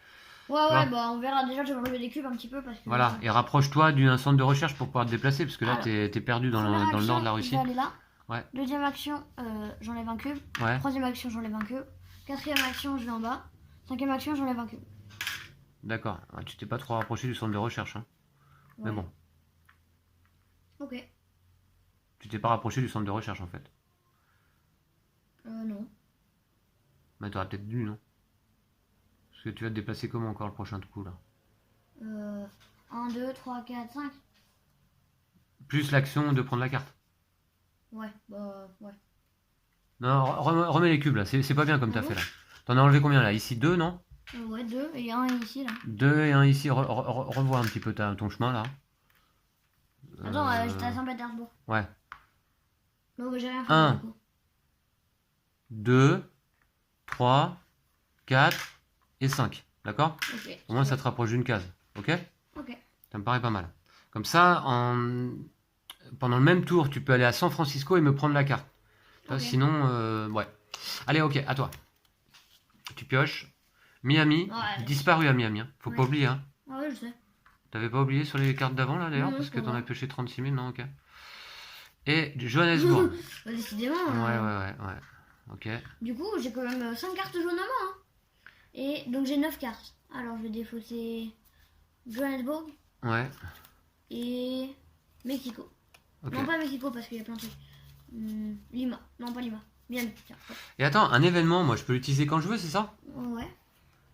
Ouais, bah on verra. Déjà, je vais enlever des cubes un petit peu parce que... Voilà, et rapproche-toi d'un centre de recherche pour pouvoir te déplacer, parce que là, t'es perdu dans le nord de la Russie. Je vais aller là. Ouais. Deuxième action, j'enlève un cube. Ouais. Troisième action, j'enlève un cube. Quatrième action, je vais en bas. Cinquième action, j'enlève un cube. D'accord. Ouais, tu t'es pas trop rapproché du centre de recherche. Hein. Ouais. Mais bon. Ok. Tu t'es pas rapproché du centre de recherche, en fait. Non. Mais t'aurais peut-être dû, non? Parce que tu vas te déplacer comment encore le prochain coup là? 1, 2, 3, 4, 5. Plus l'action de prendre la carte. Ouais, bah ouais. Non, remets les cubes là, c'est pas bien comme Ah t'as bon fait là. T'en as enlevé combien là? Ici 2, non? Ouais, 2 et 1 ici là. 2 et 1 ici, revois un petit peu ton chemin là. Attends, j'étais à Saint-Pétersbourg. Ouais. Non, mais j'ai rien fait. 1, Du coup. 2, 3, 4 et 5. D'accord? Ok. Au moins ça te rapproche d'une case. Ok? Ok. Ça me paraît pas mal. Comme ça, pendant le même tour, tu peux aller à San Francisco et me prendre la carte. Ok. Sinon, ouais. Allez, ok, à toi. Tu pioches. Miami, Ouais. disparu à Miami. Hein. Faut pas Ouais. oublier. Hein. Ah ouais, je sais. T'avais pas oublié sur les cartes d'avant là d'ailleurs? Non, Parce que c'est t'en vrai. as pioché 36 000, non? Ok. Et Johannesburg. Bah, décidément. Ouais. Ok. Du coup, j'ai quand même 5 cartes jaunes à main. Hein. Et donc j'ai 9 cartes. Alors je vais défausser Johannesburg Ouais. et Mexico. Ok. Non, pas Mexico parce qu'il y a plein de trucs. Lima. Non, pas Lima. Miami. Tiens. Hop. Et attends, un événement, moi je peux l'utiliser quand je veux, c'est ça? Ouais.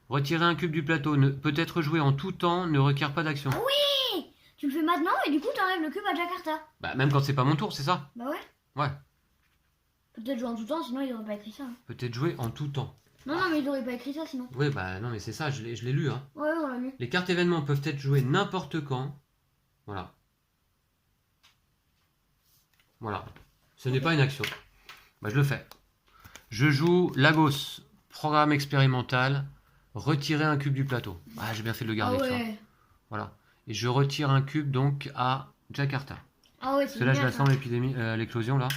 Retirer un cube du plateau, peut être joué en tout temps, ne requiert pas d'action. Ah oui! Tu le fais maintenant et du coup t'enlèves le cube à Jakarta. Bah même quand c'est pas mon tour, c'est ça? Bah ouais. Ouais. Peut-être jouer en tout temps, sinon il aurait pas écrit ça. Hein. Peut-être joué en tout temps. Non, mais il aurait pas écrit ça sinon. Oui, bah non mais c'est ça, je l'ai lu. Hein. Ouais, on l'a lu. Les cartes événements peuvent être jouées n'importe quand. Voilà. Voilà. Ce n'est pas une action. Bah je le fais. Je joue Lagos, programme expérimental, retirer un cube du plateau. Ah j'ai bien fait de le garder, Ah tu vois. ouais. Voilà. Et je retire un cube donc à Jakarta. Ah ouais, Parce c'est que là je bien la ça. sens l'éclosion là.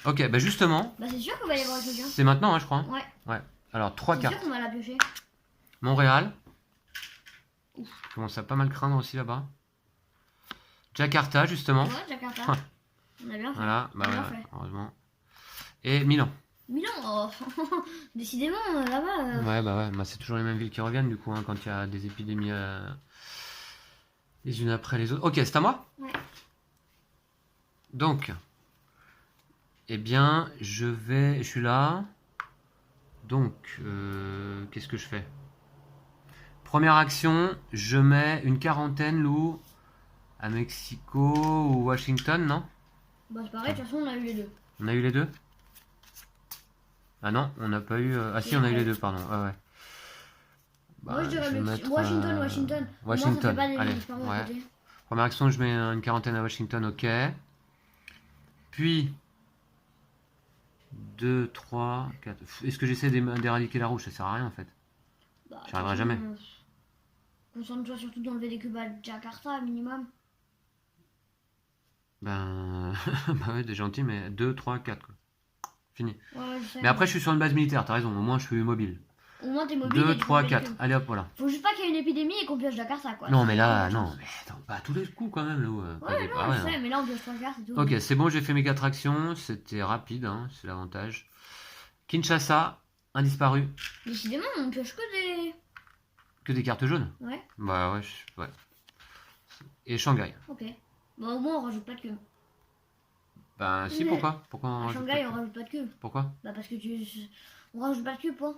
Ok, bah justement, Bah c'est sûr qu'on va y avoir l'éclosion. c'est maintenant hein, je crois. Hein. Ouais. Alors 3 C'est cartes. sûr qu'on va la piocher. Montréal. Ouf. Je commence à pas mal craindre aussi là-bas. Jakarta justement. Ouais, Jakarta. Ah. On a bien fait. Voilà, bah On a ouais, bien fait. heureusement. Et Milan. Milan, oh. Décidément, là-bas. Ouais, bah c'est toujours les mêmes villes qui reviennent du coup, hein, quand il y a des épidémies les unes après les autres. Ok, c'est à moi? Ouais. Donc, eh bien, je suis là. Donc, qu'est-ce que je fais? Première action, je mets une quarantaine, Lou, à Mexico ou Washington, non? Bah c'est pareil, de toute façon on a eu les deux. On a eu les deux? Ah non, on n'a pas eu... Ah si, on a eu les deux, pardon. Ouais. Bah, Moi je dirais vais Washington. Washington. Au moins, ça fait pas des Allez, disparus à ouais. côté. Première action, je mets une quarantaine à Washington, ok. Puis, 2, 3, 4... Est-ce que j'essaie d'éradiquer la rouge? Ça sert à rien en fait. Bah, J'y arriverai jamais. Concentre-toi surtout d'enlever des cubes à Jakarta, minimum. Ben... bah ouais, t'es gentil, mais 2, 3, 4 quoi. Fini. Ouais, je sais. Mais après, je suis sur une base militaire, t'as raison, au moins je suis mobile. Au moins t'es mobile. 2, et tu 3, peux les 4. cubes. Allez hop, voilà. Faut juste pas qu'il y ait une épidémie et qu'on pioche Jakarta quoi. Non, mais là, C'est non, pas mais attends, pas à tous les coups quand même, là. Ouais, non, je sais, mais là on pioche 3 cartes et tout. Ok, c'est bon, j'ai fait mes 4 actions, c'était rapide, hein, c'est l'avantage. Kinshasa, un disparu, Décidément, on pioche que des cartes jaunes. Ouais, Bah ouais. Et Shanghai. ok. Bah au moins on rajoute pas de cube. Ben si, Mais- pourquoi on À rajoute Shanghai pas on de- rajoute pas de cube. Pourquoi? Bah parce que on rajoute pas de cube quoi.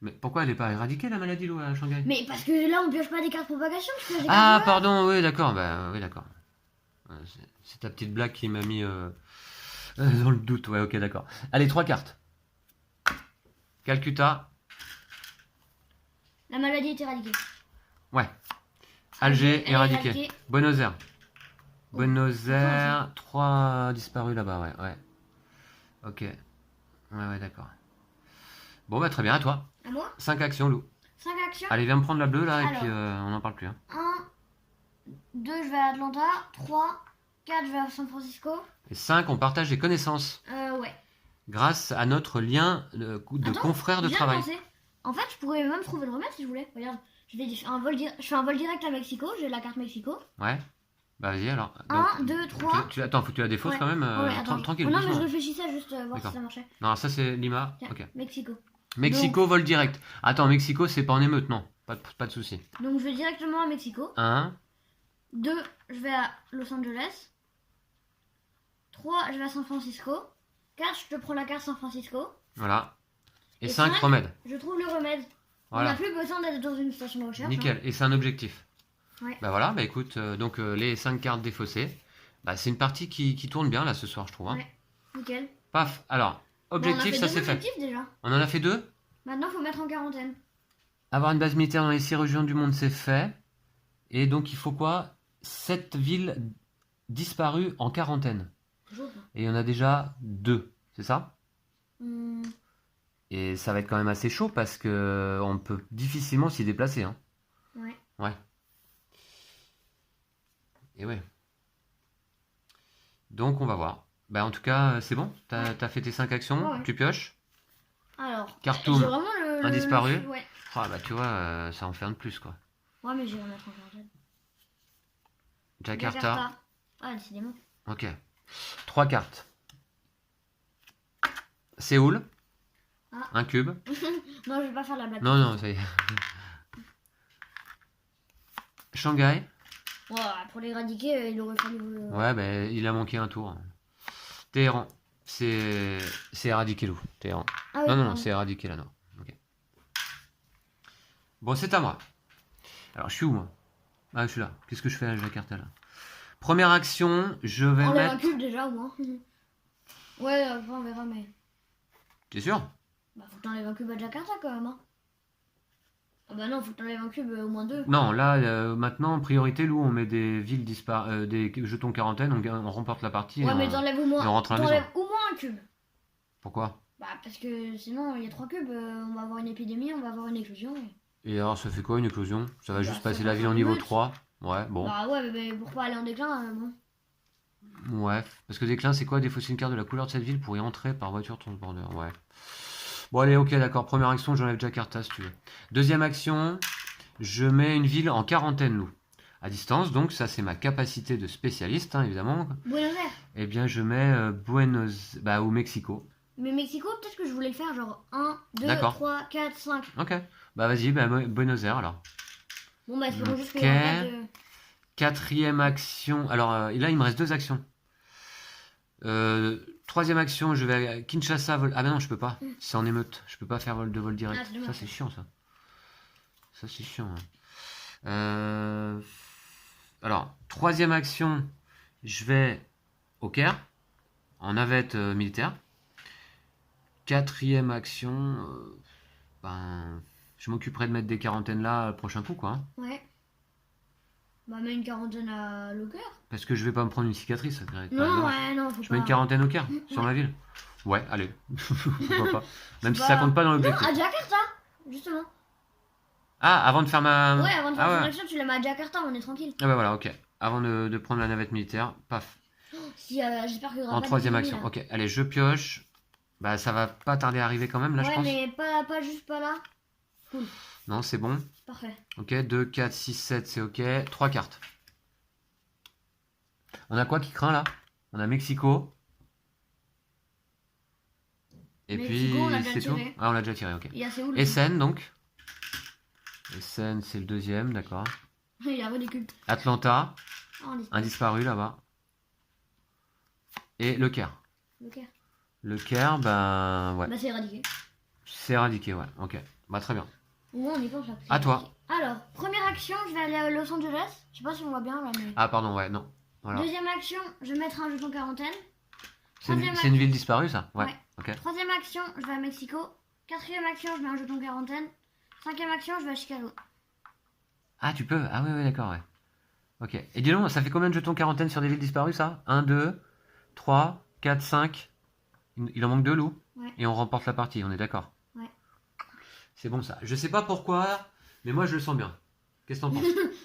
Mais pourquoi elle est pas éradiquée la maladie, Lou, à Shanghai? Mais parce que là on pioche pas des cartes propagation, je pioche des Ah, cartes pardon, oui, d'accord, bah oui, d'accord. C'est ta petite blague qui m'a mis dans le doute, ouais, ok, d'accord. Allez, 3 cartes. Calcutta, La maladie est éradiquée. ouais. Alger, Elle est éradiqué. éradiquée. Buenos Aires. Oh. Buenos Aires, 3 disparus là-bas, ouais. Ok. Ouais, d'accord. Bon, bah très bien, à toi. À moi 5 actions, Lou. 5 actions. Allez, viens me prendre la bleue, là, et Alors. puis on n'en parle plus. Hein. 1, 2, je vais à Atlanta. 3, 4, je vais à San Francisco. Et 5, on partage des connaissances. Ouais. Grâce à notre lien de Attends, confrères de je viens travail. penser. En fait, je pourrais même trouver le remède si je voulais. Regarde, je fais un vol direct à Mexico. J'ai la carte Mexico. Ouais. Bah vas-y alors. 1, 2, 3. Attends, faut que tu la défausses Ouais. quand même. Ouais, attends. Tranquille. Oh non, mais doucement. je réfléchissais juste voir D'accord. si ça marchait. Non, ça c'est Lima. Tiens, Ok. Mexico. Mexico, vol direct. Attends, Mexico, c'est pas en émeute, non. Pas de souci. Donc je vais directement à Mexico. 1, 2, je vais à Los Angeles. 3, je vais à San Francisco. 4, je te prends la carte San Francisco. voilà. Et Et 5, cinq. remède. Je trouve le remède. On Voilà. n'a plus besoin d'être dans une station de recherche. Nickel. Et c'est un objectif. Ouais. Bah voilà, bah écoute, donc les 5 cartes défaussées. Bah, c'est une partie qui tourne bien là ce soir, je trouve. Hein. Ouais. Nickel. Paf. Alors, Bon, objectif, ça on a fait c'est deux fait. objectifs déjà. On en a fait 2. Maintenant, faut mettre en quarantaine. Avoir une base militaire dans les 6 régions du monde, c'est fait. Et donc, il faut quoi? 7 villes disparues en quarantaine. Toujours pas. Et il y en a déjà 2, c'est ça? Hmm, Et ça va être quand même assez chaud parce que on peut difficilement s'y déplacer. Hein. Ouais. Ouais. Et ouais. Donc, on va voir. Bah, en tout cas, c'est bon? T'as fait tes 5 actions? Ouais. Tu pioches? Alors. Cartoon, J'ai vraiment un disparu. Ouais. Ah, bah, tu vois, ça en fait un de plus, quoi. Ouais, mais je vais remettre en quarantaine. Jakarta. Ah, décidément. Ok. 3 cartes. Séoul. Ah. Un cube. Non, je vais pas faire la blague. Non, non, ça y est. Shanghai. Ouais, pour l'éradiquer, il aurait fallu. Ouais, ben il a manqué un tour. Téhéran. C'est éradiquer loup. Téhéran. Ah oui, Non, non, pardon. c'est éradiquer la noix. Ok. Bon, c'est à moi. Alors, je suis où, moi? Ah, je suis là. Qu'est-ce que je fais à Jakarta, là? Première action, je vais Enlève un mettre... cube déjà, au moins. Ouais, après, on verra, mais. T'es sûr? Bah, faut que t'enlèves un cube à Jakarta quand même, hein. Ah bah non, faut que t'enlèves un cube au moins 2. Non, là, maintenant, en priorité, loup, on met des villes des jetons quarantaine, on remporte la partie. Ouais, et mais on- t'enlèves au et moins. on rentre à la T'enlèves maison. au moins un cube. Pourquoi? Bah, parce que sinon, il y a 3 cubes, on va avoir une épidémie, on va avoir une éclosion. Et alors, ça fait quoi, une éclosion? Ça va Bah, juste ça passer va la ville faire en une niveau meute. 3. Ouais, bon. Bah ouais, mais pour pas aller en déclin, bon. Ouais, parce que déclin, c'est quoi? Défausser une carte de la couleur de cette ville pour y entrer par voiture transborder. Ouais. Bon, allez, ok, d'accord. Première action, j'enlève Jakarta si tu veux. Deuxième action, je mets une ville en quarantaine, loup. À distance, donc ça, c'est ma capacité de spécialiste, hein, évidemment. Buenos Aires. Eh bien, je mets Bah, au Mexico. Mais Mexico, peut-être que je voulais le faire genre 1, 2, D'accord. 3, 4, 5. Ok. Bah, vas-y, bah, Buenos Aires, alors. Bon, bah, espérons juste qu'il Ok. y aura pas de. Quatrième action. Alors, là, il me reste 2 actions. Troisième action, je vais à Kinshasa. Ah, ben non, je peux pas. C'est en émeute. Je peux pas faire vol direct. Ah, c'est dommage. Ça, c'est chiant, ça. Ça, c'est chiant. Hein. Alors, troisième action, je vais au Caire, en navette militaire. Quatrième action, ben, je m'occuperai de mettre des quarantaines là le prochain coup, quoi. Hein. Ouais. Bah, mets une quarantaine à Locker. Parce que je vais pas me prendre une cicatrice. Ça devrait être pas Non, dommage. ouais, non, faut Je pas. mets une quarantaine au Caire, sur Ouais. la ville. Ouais, allez. Pourquoi pas. Même si Bah, ça compte pas dans Non, l'objectif. à Jakarta, justement. Ah, avant de faire ma... Ouais, avant de faire ah, ton ouais. action, tu la mets à Jakarta, on est tranquille. Ah bah voilà, ok. Avant de prendre la navette militaire, paf. Si, j'espère qu'il y aura En pas troisième d'épidémie, action. là. Ok, allez, je pioche. Bah ça va pas tarder à arriver quand même là, je Ouais, pense. mais pas juste pas là. Non, c'est bon. Parfait. Ok, 2, 4, 6, 7, c'est ok. 3 cartes. On a quoi qui craint là? On a Mexico. Et Mexico, on l'a puis déjà c'est tout? tiré. Ah, on l'a déjà tiré, ok. Il y a Séoul. Essen donc. Essen, c'est le deuxième, d'accord. Il y a ridicule. Atlanta, Ah, on dit un disparu là-bas. Et le Caire. Locker. Le Caire, ben ouais. Bah, c'est éradiqué. C'est éradiqué, ouais. Ok. Bah très bien. Au moins, on y pense là. À toi. Alors, première action, je vais aller à Los Angeles. Je sais pas si on voit bien là, mais. Ah pardon, ouais, non. Voilà. Deuxième action, je vais mettre un jeton quarantaine. C'est une, Troisième c'est une ville disparue ça? Ouais. Ouais. Ok. Troisième action, je vais à Mexico. Quatrième action, je mets un jeton quarantaine. Cinquième action, je vais à Chicago. Ah tu peux? Ah oui, oui, d'accord, ouais. Ok. Et dis donc, ça fait combien de jetons quarantaine sur des villes disparues ça? 1, 2, 3, 4, 5. Il en manque 2 loups. Ouais. Et on remporte la partie, on est d'accord? Ouais. C'est bon ça. Je sais pas pourquoi, mais moi je le sens bien. Qu'est-ce que t'en penses?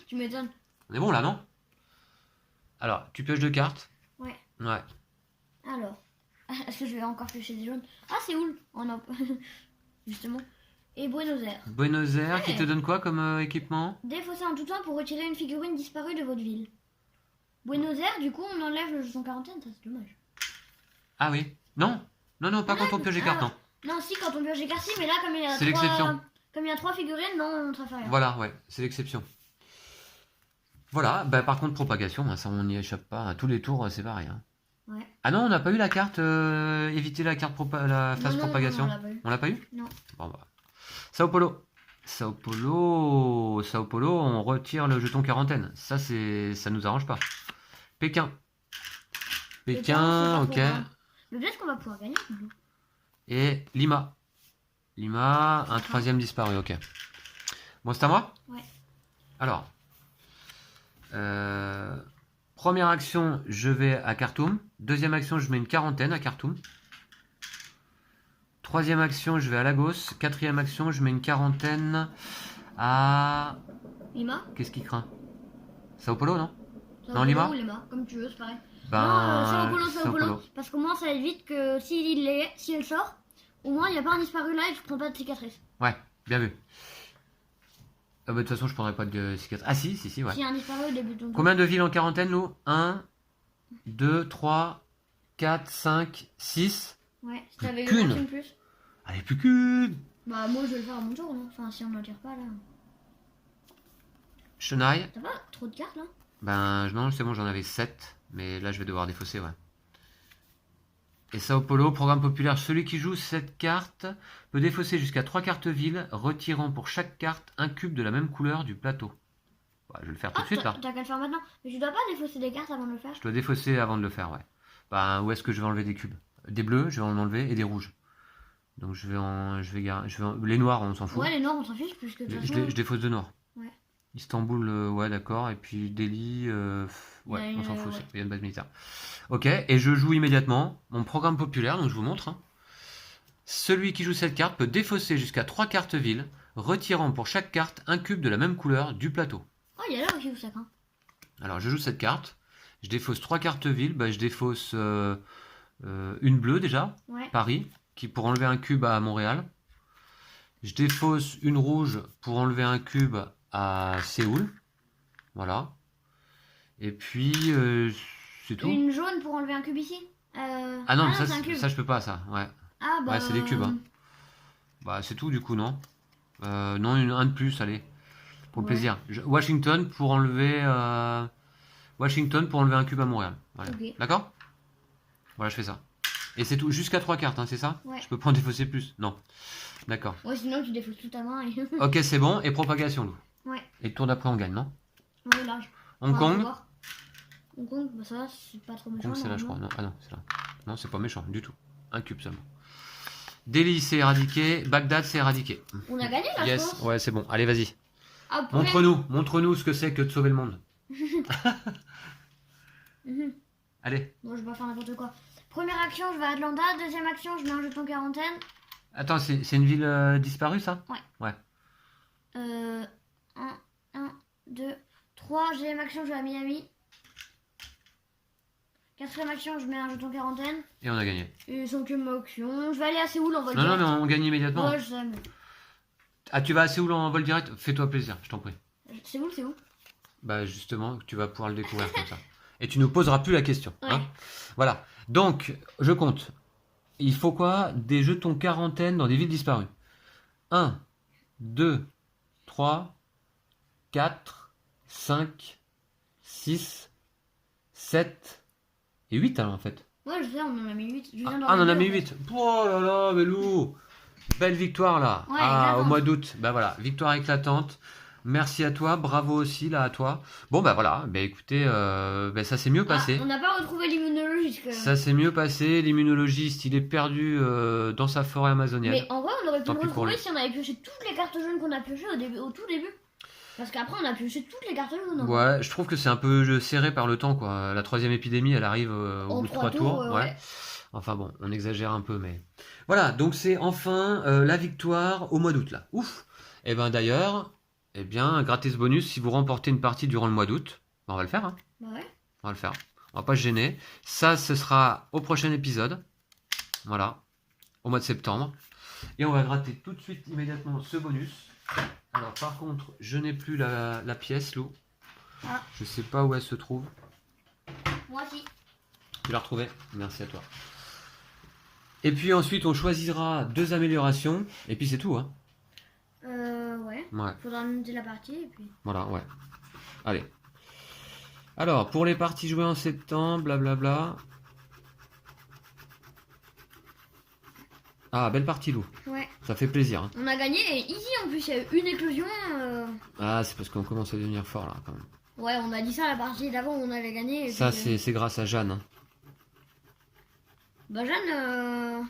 Tu m'étonnes. On est bon là, non? Alors, tu pioches 2 cartes? Ouais. Ouais. Alors, est-ce que je vais encore piocher des jaunes? Ah, c'est où? On a... Justement. Et Buenos Aires. Buenos Aires, qui Ouais. te donne quoi comme équipement? Défausser en tout temps pour retirer une figurine disparue de votre ville. Buenos Aires, du coup, on enlève le jeton quarantaine, ça c'est dommage. Ah oui. Non? Non, non, pas quand on pioche des cartes, non. Non, si, quand on pioche des cartes, si, mais là, comme il y a C'est l'exception. Comme il y a 3 figurines, non, on ne fait rien. Voilà, ouais, c'est l'exception. Voilà, bah par contre, propagation, hein, ça on n'y échappe pas. À tous les tours, c'est pareil. Hein. Ouais. Ah non, on n'a pas eu la carte éviter la carte la phase Non, non, propagation. non, on l'a pas eu. On l'a pas eu? Non. Bon bah. Sao Paulo. Sao Paulo, on retire le jeton quarantaine. Ça nous arrange pas. Pékin. Pékin, ok. Mais peut-être qu'on va pouvoir gagner. Et Lima. Lima, un troisième disparu, ok. Bon, c'est à moi? Ouais. Alors, première action, je vais à Khartoum. Deuxième action, je mets une quarantaine à Khartoum. Troisième action, je vais à Lagos. Quatrième action, je mets une quarantaine à... Lima? Qu'est-ce qui craint? Sao Paulo, non? Sao Non, Paulo Lima? ou Lima, comme tu veux, c'est pareil. Ben, Non, Sao Paulo. Parce qu'au moins ça évite que si elle sort, au moins il n'y a pas un disparu là et je prends pas de cicatrice. Ouais, bien vu. De toute façon, je prendrai pas de cicatrice. Ah si, ouais. S'il y a un disparu au début de ton tour. Combien de villes en quarantaine, Lou? 1, 2, 3, 4, 5, 6. Ouais, si t'avais Qu'une. une action de plus. Allez, plus qu'une. Bah moi je vais le faire à mon tour, non? Enfin si on n'en tire pas là. Chenaille. T'as pas trop de cartes là? Ben non, c'est bon, j'en avais 7. Mais là, je vais devoir défausser, ouais. Et Sao Paulo, programme populaire. Celui qui joue cette carte peut défausser jusqu'à 3 cartes villes, retirant pour chaque carte un cube de la même couleur du plateau. Ouais, je vais le faire tout de suite, là. T'as qu'à le faire maintenant. Mais tu dois pas défausser des cartes avant de le faire? Je dois défausser avant de le faire, ouais. Ben, où est-ce que je vais enlever des cubes? Des bleus, je vais en enlever, et des rouges. Donc les noirs, on s'en fout. Ouais, les noirs on s'en fiche puisque de toute façon... Je défausse de noir. Ouais. Istanbul, ouais, d'accord. Et puis Delhi, ouais, on s'en fout. Ouais. Il y a une base militaire. Ok, et je joue immédiatement mon programme populaire, donc je vous montre. Hein. Celui qui joue cette carte peut défausser jusqu'à 3 cartes villes, retirant pour chaque carte un cube de la même couleur du plateau. Oh, il y a là aussi où ça craint. Alors, je joue cette carte. Je défausse 3 cartes villes. Bah, je défausse une bleue déjà, Ouais. Paris, qui pour enlever un cube à Montréal. Je défausse une rouge pour enlever un cube à Séoul. Voilà. Et puis, c'est tout. Une jaune pour enlever un cube ici. Ah non, c'est un cube. ça je peux pas, ça. Ouais, Ah bah... ouais, c'est des cubes. Hein. Bah, c'est tout du coup, non? Non, un de plus, allez. Pour le plaisir. Washington pour enlever un cube à Montréal. Voilà. Okay. D'accord? Voilà, je fais ça. Et c'est tout. Jusqu'à 3 cartes, hein, c'est ça? Ouais. Je peux pas en défausser plus? Non. D'accord. Ouais, sinon tu défausses toute ta main et... Ok, c'est bon. Et propagation, Lou. Ouais. Et le tour d'après, on gagne, non? Ouais, large. Hong Kong? Hong Kong, bah ça va, c'est pas trop méchant. Hong Kong, c'est là, je crois. Non, ah non, c'est là. Non, c'est pas méchant du tout. Un cube seulement. Delhi, c'est éradiqué. Bagdad, c'est éradiqué. On a gagné là, je Yes, pense. ouais, c'est bon. Allez, vas-y. Ah, Montre-nous ce que c'est que de sauver le monde. Allez. Bon, je vais pas faire n'importe quoi. Première action, je vais à Atlanta. Deuxième action, je mets un jeton quarantaine. Attends, c'est une ville disparue, ça? Ouais. 1, 2, 3. Deuxième action, je vais à Miami. Quatrième action, je mets un jeton quarantaine. Et on a gagné. Et cinquième action, je vais aller à Séoul en vol Non, direct. non, mais on gagne immédiatement. Ouais, je sais, mais... Ah, tu vas à Séoul en vol direct? Fais-toi plaisir, je t'en prie. C'est où? Bah, justement, tu vas pouvoir le découvrir comme ça. Et tu ne poseras plus la question. Ouais. Hein, voilà. Donc, je compte. Il faut quoi? Des jetons quarantaine dans des villes disparues. 1, 2, 3, 4, 5, 6, 7 et 8 alors en fait. Ouais, je sais, on en a mis 8. Ah, on en a mis 8. Oh là là, Belou. Belle victoire là. Ouais, ah, éclatante. au mois d'août. Bah voilà, victoire éclatante. Merci à toi, bravo aussi là à toi. Bon bah voilà, bah écoutez, ça s'est mieux passé. On n'a pas retrouvé l'immunologiste quand même. Ça s'est mieux passé, l'immunologiste il est perdu dans sa forêt amazonienne. Mais en vrai, on aurait pu Tant le pis pour retrouver lui. si on avait pioché toutes les cartes jaunes qu'on a piochées au tout début. Parce qu'après, on a pioché toutes les cartes jaunes. hein. Ouais, je trouve que c'est un peu serré par le temps quoi. La troisième épidémie elle arrive au En bout de 3 3 tours. ouais. Enfin bon, on exagère un peu mais... Voilà, donc c'est enfin la victoire au mois d'août là. Ouf. Et ben d'ailleurs, gratis bonus si vous remportez une partie durant le mois d'août. Ben, on va le faire hein. Bah ouais. On va le faire. On va pas se gêner. Ça, ce sera au prochain épisode. Voilà. Au mois de septembre. Et on va gratter tout de suite, immédiatement, ce bonus. Alors, par contre, je n'ai plus la pièce, Lou. Ah. Je sais pas où elle se trouve. Moi aussi. Tu l'as retrouvée? Merci à toi. Et puis ensuite, on choisira 2 améliorations. Et puis c'est tout, hein. Ouais. Ouais. Faudra noter la partie et puis... Voilà, ouais. Allez. Alors, pour les parties jouées en septembre, blablabla. Ah, belle partie, Lou. Ouais. Ça fait plaisir. Hein. On a gagné et easy en plus, il y a eu une éclosion. Ah, c'est parce qu'on commence à devenir fort là quand même. Ouais, on a dit ça la partie d'avant où on avait gagné. Et Ça, puis, c'est grâce à Jeanne. Hein. Bah Jeanne,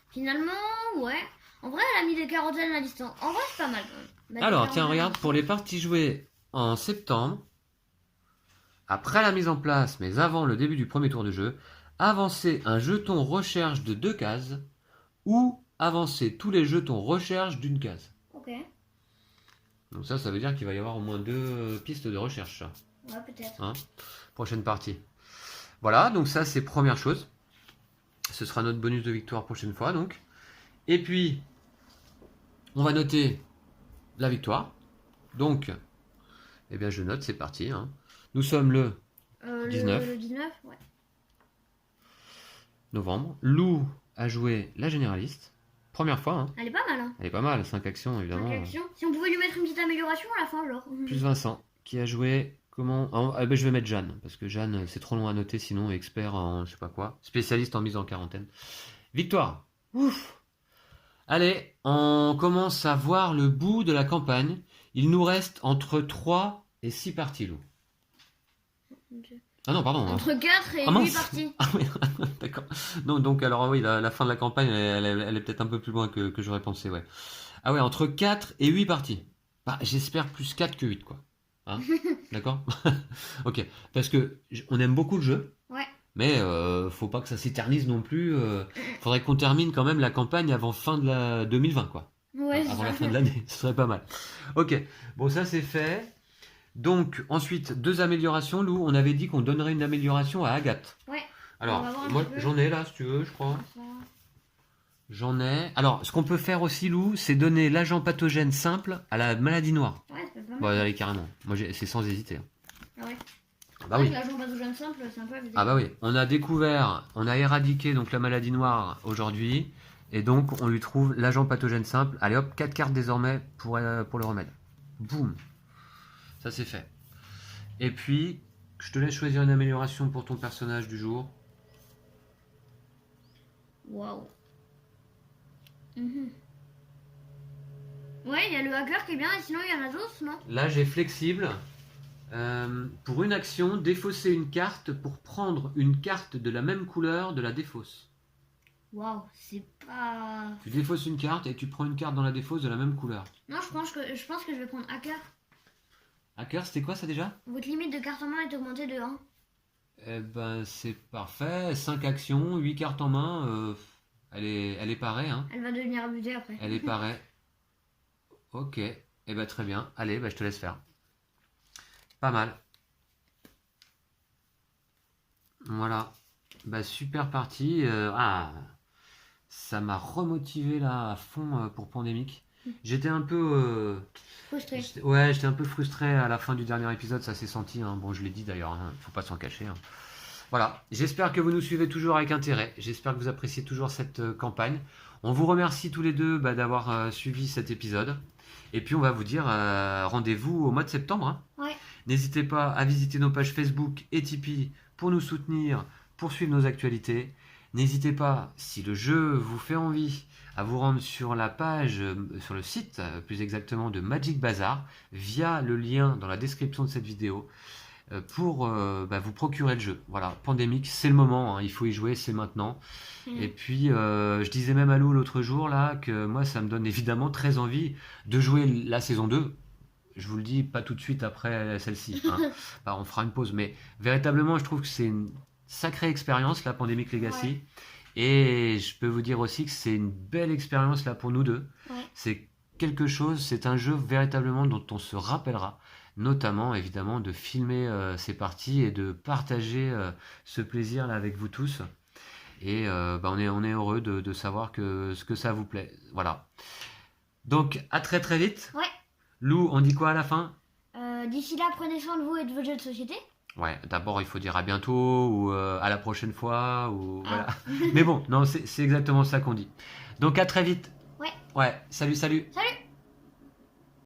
finalement, ouais. En vrai, elle a mis des quarantaines à distance. En vrai, c'est pas mal quand même. Mettre Alors, des tiens, quarantaines à regarde, pour les parties jouées en septembre, après la mise en place, mais avant le début du premier tour de jeu, avancer un jeton recherche de 2 cases ou avancer tous les jetons recherche d'une case. Ok. Donc ça veut dire qu'il va y avoir au moins 2 pistes de recherche. Ça. Ouais, peut-être. Hein, prochaine partie. Voilà, donc ça c'est première chose. Ce sera notre bonus de victoire prochaine fois donc. Et puis, on va noter la victoire. Donc, eh bien je note, c'est parti. Hein. Nous sommes le 19. Le 19, ouais. novembre. Lou a joué la généraliste. Première fois. Hein. Elle est pas mal, hein. Elle est pas mal, 5 actions évidemment. 5 actions. Si on pouvait lui mettre une petite amélioration à la fin, genre. Plus Vincent, qui a joué comment ah, ben, je vais mettre Jeanne, parce que Jeanne, c'est trop long à noter, sinon expert en je sais pas quoi. Spécialiste en mise en quarantaine. Victoire. Ouf. Allez, on commence à voir le bout de la campagne. Il nous reste entre 3 et 6 parties, Lou. Ah non, pardon. Entre 4 et Ah, 8 mince. parties. Ah oui, d'accord. Non, donc alors oui, la fin de la campagne, elle est peut-être un peu plus loin que j'aurais pensé, ouais. Ah ouais, entre 4 et 8 parties. Bah, j'espère plus 4 que 8, quoi. Hein. D'accord. Ok, parce que on aime beaucoup le jeu. Ouais. Mais faut pas que ça s'éternise non plus. Faudrait qu'on termine quand même la campagne avant fin de la 2020, quoi. Ouais, Avant la fin de l'année, ce serait pas mal. Ok, bon ça c'est fait. Donc ensuite, 2 améliorations, Lou. On avait dit qu'on donnerait une amélioration à Agathe. Ouais. Alors, On va voir un moi petit peu. j'en ai là si tu veux, je crois. J'en ai. Alors, ce qu'on peut faire aussi, Lou, c'est donner l'agent pathogène simple à la maladie noire. Ouais, c'est pas mal. Bon, allez, carrément. Moi, c'est sans hésiter. Hein. Ah ouais. Bah Ouais, oui. l'agent pathogène simple, c'est un peu abusé. Ah bah oui. On a découvert, on a éradiqué donc la maladie noire aujourd'hui, et donc on lui trouve l'agent pathogène simple. Allez hop, 4 cartes désormais pour le remède. Boum. Ça c'est fait. Et puis, je te laisse choisir une amélioration pour ton personnage du jour. Waouh. Mhm. Ouais, il y a le hacker qui est bien, et sinon il y en a d'autres, non? Là, j'ai flexible. Pour une action, défausser une carte pour prendre une carte de la même couleur de la défausse. Waouh, c'est pas... Tu défausses une carte et tu prends une carte dans la défausse de la même couleur. Non, je pense que je vais prendre hacker. Hacker, c'était quoi ça déjà? Votre limite de cartes en main est augmentée de 1. Eh ben, c'est parfait. 5 actions, 8 cartes en main. Elle est parée, hein. Elle va devenir abusée après. Elle est parée. Ok. Eh ben, très bien. Allez, ben, je te laisse faire. Pas mal. Voilà. Bah, super partie. Ça m'a remotivé là à fond pour Pandémique. J'étais un peu... Frustré. j'étais un peu frustré à la fin du dernier épisode, ça s'est senti. Hein. Bon, je l'ai dit d'ailleurs, hein. Faut pas s'en cacher. Hein. Voilà. J'espère que vous nous suivez toujours avec intérêt. J'espère que vous appréciez toujours cette campagne. On vous remercie tous les deux d'avoir suivi cet épisode. Et puis on va vous dire rendez-vous au mois de septembre. Hein. Ouais. N'hésitez pas à visiter nos pages Facebook et Tipeee pour nous soutenir, pour suivre nos actualités. N'hésitez pas, si le jeu vous fait envie, à vous rendre sur la page, sur le site plus exactement de Magic Bazar, via le lien dans la description de cette vidéo, pour vous procurer le jeu. Voilà, Pandémique, c'est le moment, hein, il faut y jouer, c'est maintenant. Et puis, je disais même à Lou l'autre jour là que moi, ça me donne évidemment très envie de jouer la saison 2. Je vous le dis, pas tout de suite après celle-ci. Hein. Bah, on fera une pause, mais véritablement, je trouve que c'est une sacrée expérience, la Pandemic Legacy. Ouais. Et je peux vous dire aussi que c'est une belle expérience là pour nous deux. Ouais. C'est quelque chose, c'est un jeu véritablement dont on se rappellera, notamment évidemment de filmer ces parties et de partager ce plaisir là avec vous tous. Et on est heureux de savoir que ça vous plaît. Voilà. Donc à très très vite. Ouais. Lou, on dit quoi à la fin? D'ici là, prenez soin de vous et de vos jeux de société. Ouais, d'abord il faut dire à bientôt ou à la prochaine fois ou voilà. Mais bon, non, c'est exactement ça qu'on dit. Donc à très vite. Ouais. Ouais, salut. Salut.